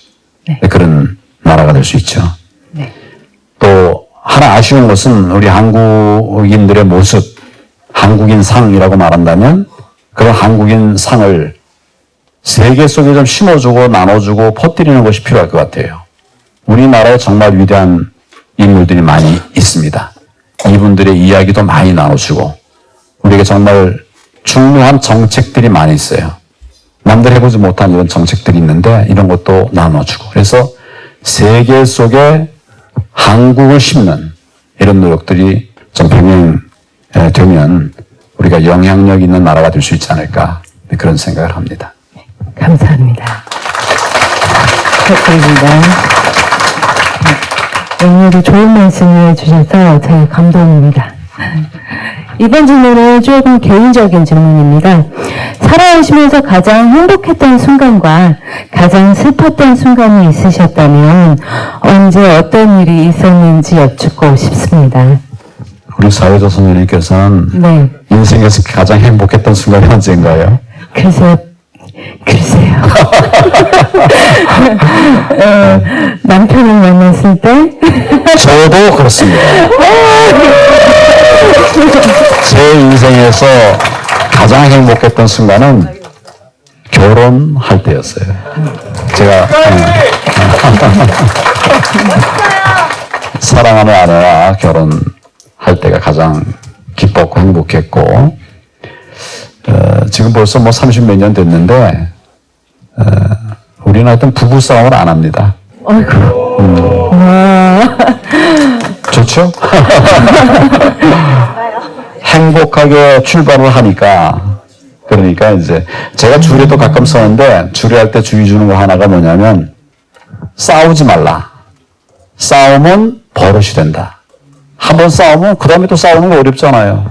네. 그런 나라가 될 수 있죠. 네. 또 하나 아쉬운 것은 우리 한국인들의 모습, 한국인 상이라고 말한다면 그런 한국인 상을 세계 속에 좀 심어주고 나눠주고 퍼뜨리는 것이 필요할 것 같아요. 우리나라에 정말 위대한 인물들이 많이 있습니다. 이분들의 이야기도 많이 나눠주고 우리에게 정말 중요한 정책들이 많이 있어요. 남들 해보지 못한 이런 정책들이 있는데 이런 것도 나눠주고 그래서 세계 속에 한국을 심는 이런 노력들이 좀 병행되면 우리가 영향력 있는 나라가 될 수 있지 않을까 그런 생각을 합니다. 감사합니다. 부탁드립니다. 오늘도 좋은 말씀을 해주셔서 제가 감동입니다. 이번 질문은 조금 개인적인 질문입니다. 살아오시면서 가장 행복했던 순간과 가장 슬펐던 순간이 있으셨다면 언제 어떤 일이 있었는지 여쭙고 싶습니다. 우리 사회자 선생님께서는 네. 인생에서 가장 행복했던 순간이 언제인가요? 글쎄요. 남편을 만났을 때? 저도 그렇습니다. 제 인생에서 가장 행복했던 순간은 결혼할 때였어요. 제가 사랑하는 아내와 결혼할 때가 가장 기뻤고 행복했고, 지금 벌써 뭐 30몇 년 됐는데, 우리는 하여튼 부부싸움을 안 합니다. 어이구. 좋죠? 행복하게 출발을 하니까, 그러니까 이제 제가 주례도 가끔 서는데, 주례할 때 주의 주는 거 하나가 뭐냐면, 싸우지 말라. 싸우면 버릇이 된다. 한번 싸우면 그 다음에 또 싸우는 거 어렵잖아요.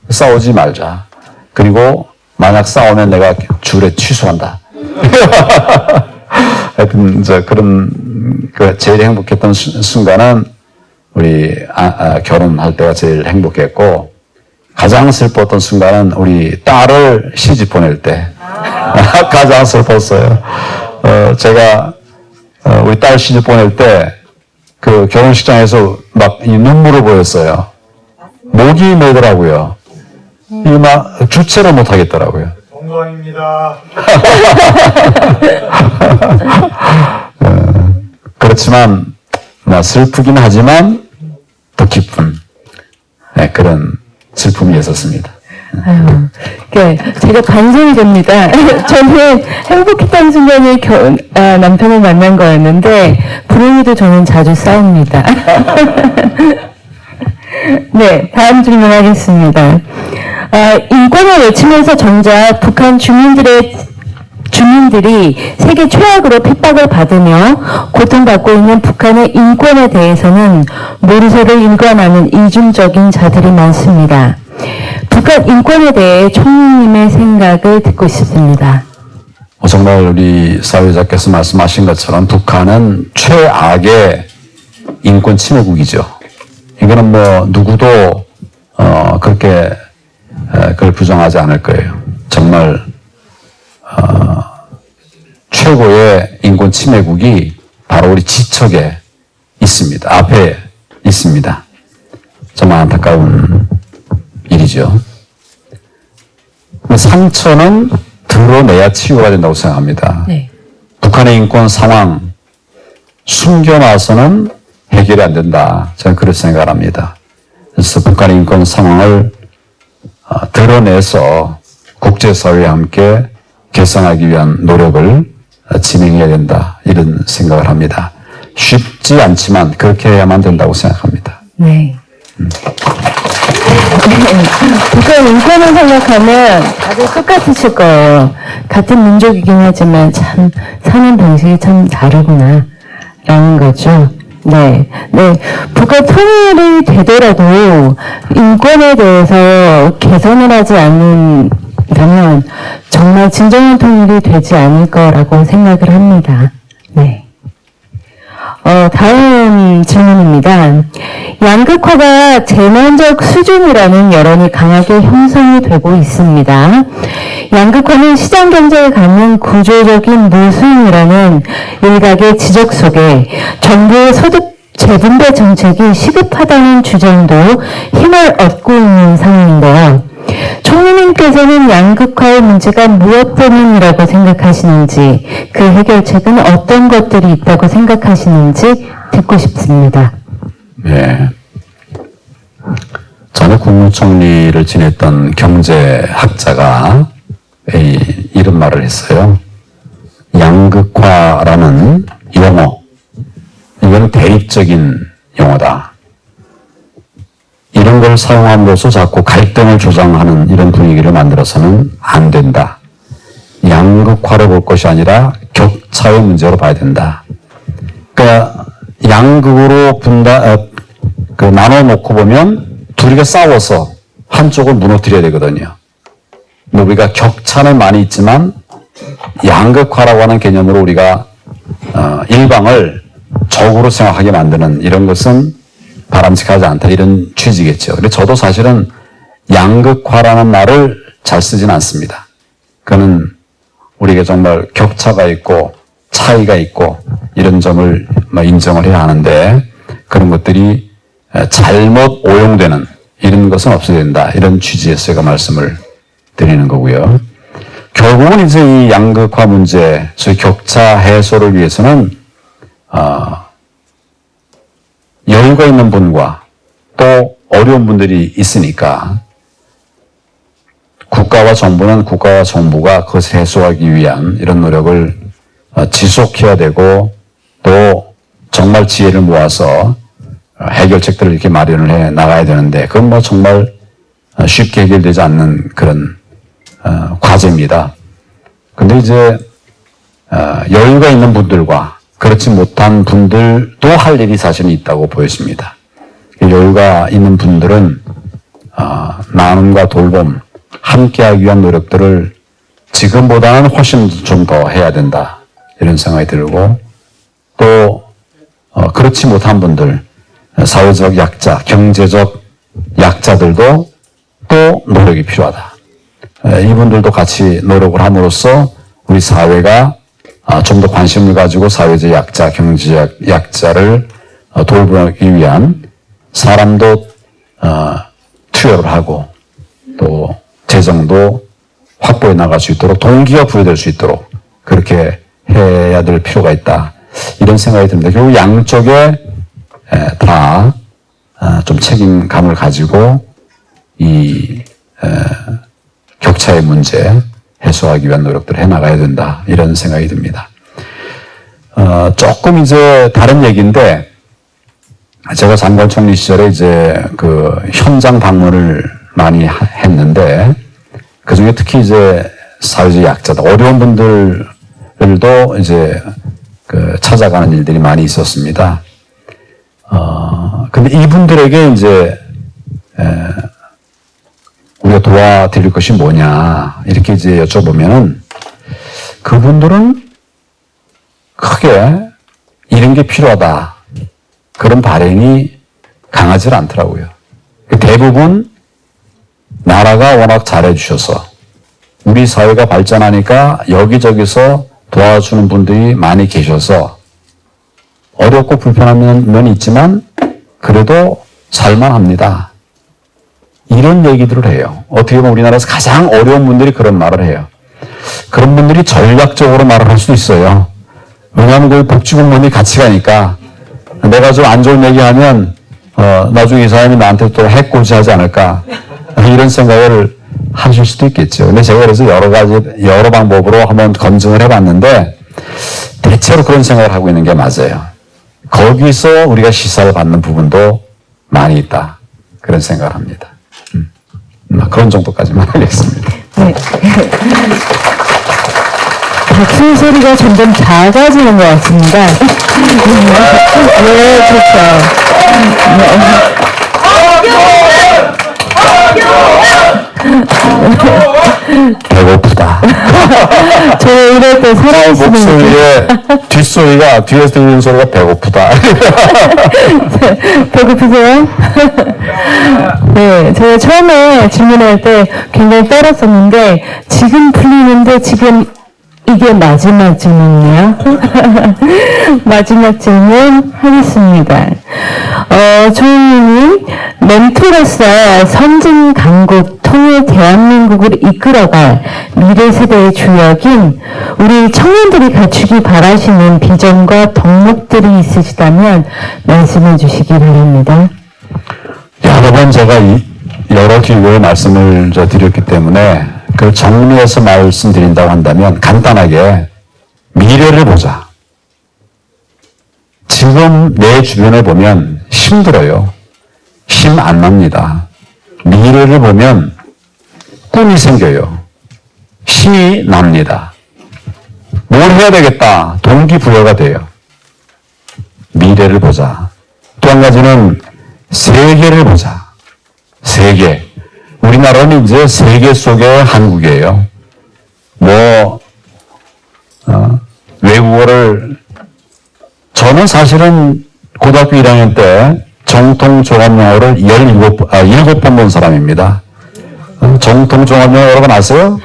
싸우지 말자. 그리고 만약 싸우면 내가 주례 취소한다. 하여튼 이제 그런 제일 행복했던 순간은 우리 결혼할 때가 제일 행복했고, 가장 슬펐던 순간은 우리 딸을 시집 보낼 때 가장 슬펐어요. 제가 우리 딸 시집 보낼 때 그 결혼식장에서 막 이 눈물을 보였어요. 목이 메더라고요. 이 막 주체를 못 하겠더라고요. 동감입니다. 그렇지만 슬프긴 하지만 더 기쁜 그런 슬픔이 있었습니다. 아유, 제가 반성이 됩니다. 저는 행복했던 순간에 남편을 만난 거였는데, 불행히도 저는 자주 싸웁니다. 네, 다음 질문하겠습니다. 인권을 외치면서 정작 북한 주민들이 세계 최악으로 핍박을 받으며 고통받고 있는 북한의 인권에 대해서는 모르쇠를 일관하는 이중적인 자들이 많습니다. 북한 인권에 대해 총리님의 생각을 듣고 싶습니다. 정말 우리 사회자께서 말씀하신 것처럼 북한은 최악의 인권 침해국이죠. 이거는 뭐 누구도 그렇게 그걸 부정하지 않을 거예요. 정말 최고의 인권 침해국이 바로 우리 지척에 있습니다. 앞에 있습니다. 정말 안타까운 일이죠. 상처는 드러내야 치유가 된다고 생각합니다. 네. 북한의 인권 상황 숨겨놔서는 해결이 안 된다. 저는 그렇게 생각을 합니다. 그래서 북한의 인권 상황을 드러내서 국제사회와 함께 개선하기 위한 노력을 진행해야 된다. 이런 생각을 합니다. 쉽지 않지만 그렇게 해야만 된다고 생각합니다. 네. 북한 인권을 생각하면 다들 똑같으실 거예요. 같은 민족이긴 하지만 참 사는 방식이 참 다르구나 라는 거죠. 네. 북한 통일이 되더라도 인권에 대해서 개선을 하지 않는다면 정말 진정한 통일이 되지 않을 거라고 생각을 합니다. 네. 다음 질문입니다. 양극화가 재난적 수준이라는 여론이 강하게 형성이 되고 있습니다. 양극화는 시장 경제에 갖는 구조적인 모순이라는 일각의 지적 속에 정부의 소득 재분배 정책이 시급하다는 주장도 힘을 얻고 있는 상황인데요. 총리님께서는 양극화의 문제가 무엇 때문이라고 생각하시는지, 그 해결책은 어떤 것들이 있다고 생각하시는지 듣고 싶습니다. 네. 전에 국무총리를 지냈던 경제학자가 이런 말을 했어요. 양극화라는 용어, 이건 대립적인 용어다. 이런 걸 사용함으로써 자꾸 갈등을 조장하는 이런 분위기를 만들어서는 안 된다. 양극화로 볼 것이 아니라 격차의 문제로 봐야 된다. 그러니까 양극으로 나눠 놓고 보면 둘이가 싸워서 한쪽을 무너뜨려야 되거든요. 근데 우리가 격차는 많이 있지만 양극화라고 하는 개념으로 우리가 일방을 적으로 생각하게 만드는 이런 것은 바람직하지 않다, 이런 취지겠죠. 그래서 저도 사실은 양극화라는 말을 잘 쓰진 않습니다. 그거는 우리가 정말 격차가 있고 차이가 있고 이런 점을 인정을 해야 하는데, 그런 것들이 잘못 오용되는 이런 것은 없어야 된다, 이런 취지에서 제가 말씀을 드리는 거고요. 결국은 이제 이 양극화 문제, 소위 격차 해소를 위해서는 여유가 있는 분과 또 어려운 분들이 있으니까 국가와 정부가 그것을 해소하기 위한 이런 노력을 지속해야 되고 또 정말 지혜를 모아서 해결책들을 이렇게 마련을 해 나가야 되는데 그건 뭐 정말 쉽게 해결되지 않는 그런 과제입니다. 근데 이제 여유가 있는 분들과 그렇지 못한 분들도 할 일이 사실은 있다고 보였습니다. 여유가 있는 분들은 나눔과 돌봄 함께하기 위한 노력들을 지금보다는 훨씬 좀 더 해야 된다 이런 생각이 들고 또 그렇지 못한 분들 사회적 약자, 경제적 약자들도 또 노력이 필요하다. 이분들도 같이 노력을 함으로써 우리 사회가 좀 더 관심을 가지고 사회적 약자, 경제적 약자를 돌보기 위한 사람도 투여를 하고 또 재정도 확보해 나갈 수 있도록 동기가 부여될 수 있도록 그렇게 해야 될 필요가 있다. 이런 생각이 듭니다. 결국 양쪽에 다 좀 책임감을 가지고 이 격차의 문제 해소하기 위한 노력들을 해나가야 된다. 이런 생각이 듭니다. 조금 이제 다른 얘기인데 제가 장관 총리 시절에 이제 그 현장 방문을 많이 했는데 그 중에 특히 이제 사회적 약자들, 어려운 분들도 이제 그 찾아가는 일들이 많이 있었습니다. 근데 이분들에게 이제 우리가 도와드릴 것이 뭐냐 이렇게 이제 여쭤보면은 그분들은 크게 이런 게 필요하다 그런 바람이 강하지 않더라고요. 대부분 나라가 워낙 잘해주셔서 우리 사회가 발전하니까 여기저기서 도와주는 분들이 많이 계셔서 어렵고 불편한 면이 있지만 그래도 살만합니다. 이런 얘기들을 해요. 어떻게 보면 우리나라에서 가장 어려운 분들이 그런 말을 해요. 그런 분들이 전략적으로 말을 할 수도 있어요. 왜냐하면 그 복지공무원이 같이 가니까 내가 좀 안 좋은 얘기하면 나중에 이 사람이 나한테 또 해코지하지 않을까 이런 생각을 하실 수도 있겠죠. 근데 제가 그래서 여러 방법으로 한번 검증을 해봤는데 대체로 그런 생각을 하고 있는 게 맞아요. 거기서 우리가 시사를 받는 부분도 많이 있다. 그런 생각을 합니다. 그런 정도까지만 하겠습니다. 네. 박수 소리가 점점 작아지는 것 같습니다. 네, 배고프다. 저 이럴 때 살아있으면 목소리에 뒷소리가 뒤에서 들리는 소리가 배고프다. 배고프세요? 네, 제가 처음에 질문할 때 굉장히 떨었었는데 지금 풀리는데 지금 이게 마지막 질문이에요. 마지막 질문 하겠습니다. 조은희님, 멘토로서 선진 강국 통일 대한민국을 이끌어갈 미래 세대의 주역인 우리 청년들이 갖추기 바라시는 비전과 덕목들이 있으시다면 말씀해 주시기 바랍니다. 여러 번 제가 여러 기회에 말씀을 드렸기 때문에 그 정리해서 말씀드린다고 한다면 간단하게 미래를 보자. 지금 내 주변에 보면 힘들어요. 힘 안 납니다. 미래를 보면 꿈이 생겨요. 힘이 납니다. 뭘 해야 되겠다. 동기부여가 돼요. 미래를 보자. 또 한 가지는 세계를 보자. 세계. 우리나라는 이제 세계 속의 한국이에요. 외국어를, 저는 사실은 고등학교 1학년 때 정통 종합영어를 7번 본 사람입니다. 정통 종합영어 여러분 아세요?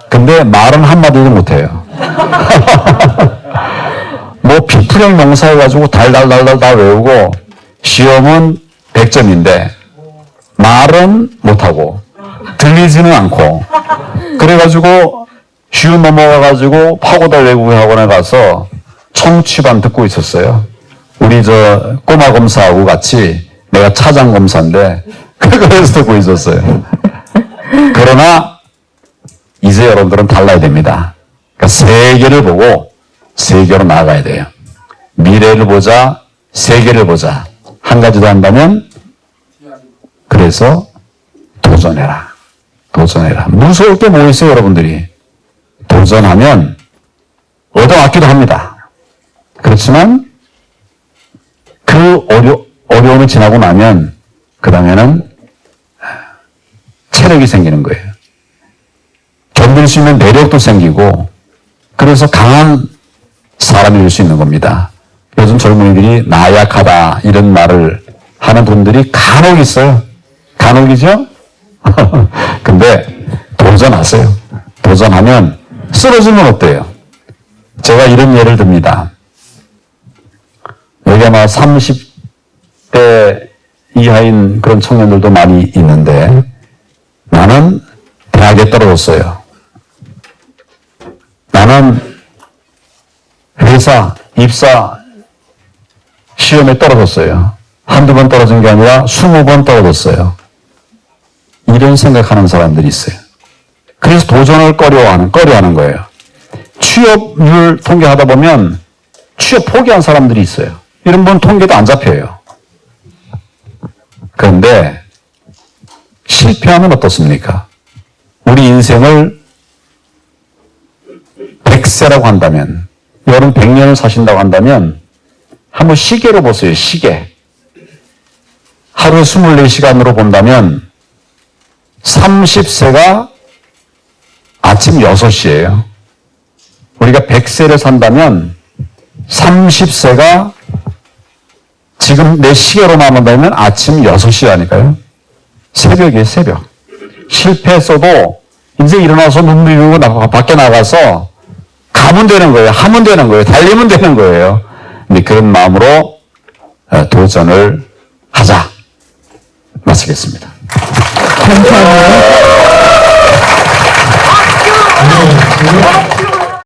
근데 말은 한마디도 못해요. 비프령 명사 해가지고 달달달달 다 외우고 시험은 100점인데 말은 못하고 들리지는 않고 그래가지고 쥐어 넘어가가지고 파고달 외국어 학원에 가서 청취반 듣고 있었어요. 우리 저 꼬마 검사하고 같이 내가 차장 검사인데 그래서 듣고 있었어요. 그러나 이제 여러분들은 달라야 됩니다. 그러니까 세계를 보고 세계로 나아가야 돼요. 미래를 보자, 세계를 보자. 한 가지 더 한다면 그래서 도전해라. 도전해라. 무서울 게 뭐 있어요, 여러분들이? 도전하면 얻어맞기도 합니다. 그렇지만 그 어려움이 지나고 나면 그 다음에는 체력이 생기는 거예요. 견딜 수 있는 내력도 생기고 그래서 강한 사람이 될 수 있는 겁니다. 요즘 젊은이들이 나약하다 이런 말을 하는 분들이 간혹 있어요. 간혹이죠? 근데 도전하세요. 도전하면 쓰러지면 어때요? 제가 이런 예를 듭니다. 여기 아마 30대 이하인 그런 청년들도 많이 있는데 나는 대학에 떨어졌어요. 나는 회사 입사 시험에 떨어졌어요. 한두 번 떨어진 게 아니라 20번 떨어졌어요. 이런 생각하는 사람들이 있어요. 그래서 도전을 꺼려하는 거예요. 취업률 통계하다 보면 취업 포기한 사람들이 있어요. 이런 분 통계도 안 잡혀요. 그런데 실패하면 어떻습니까? 우리 인생을 100세라고 한다면, 여러분 100년을 사신다고 한다면 한번 시계로 보세요. 시계. 하루에 24시간으로 본다면 30세가 아침 6시예요. 우리가 100세를 산다면 30세가 지금 내 시계로만 본다면 아침 6시라니까요. 새벽이에요, 새벽. 실패했어도 이제 일어나서 눈 비비고 밖에 나가서 가면 되는 거예요. 하면 되는 거예요. 달리면 되는 거예요. 근데 그런 마음으로 도전을 하자. 마치겠습니다. 감사합니다.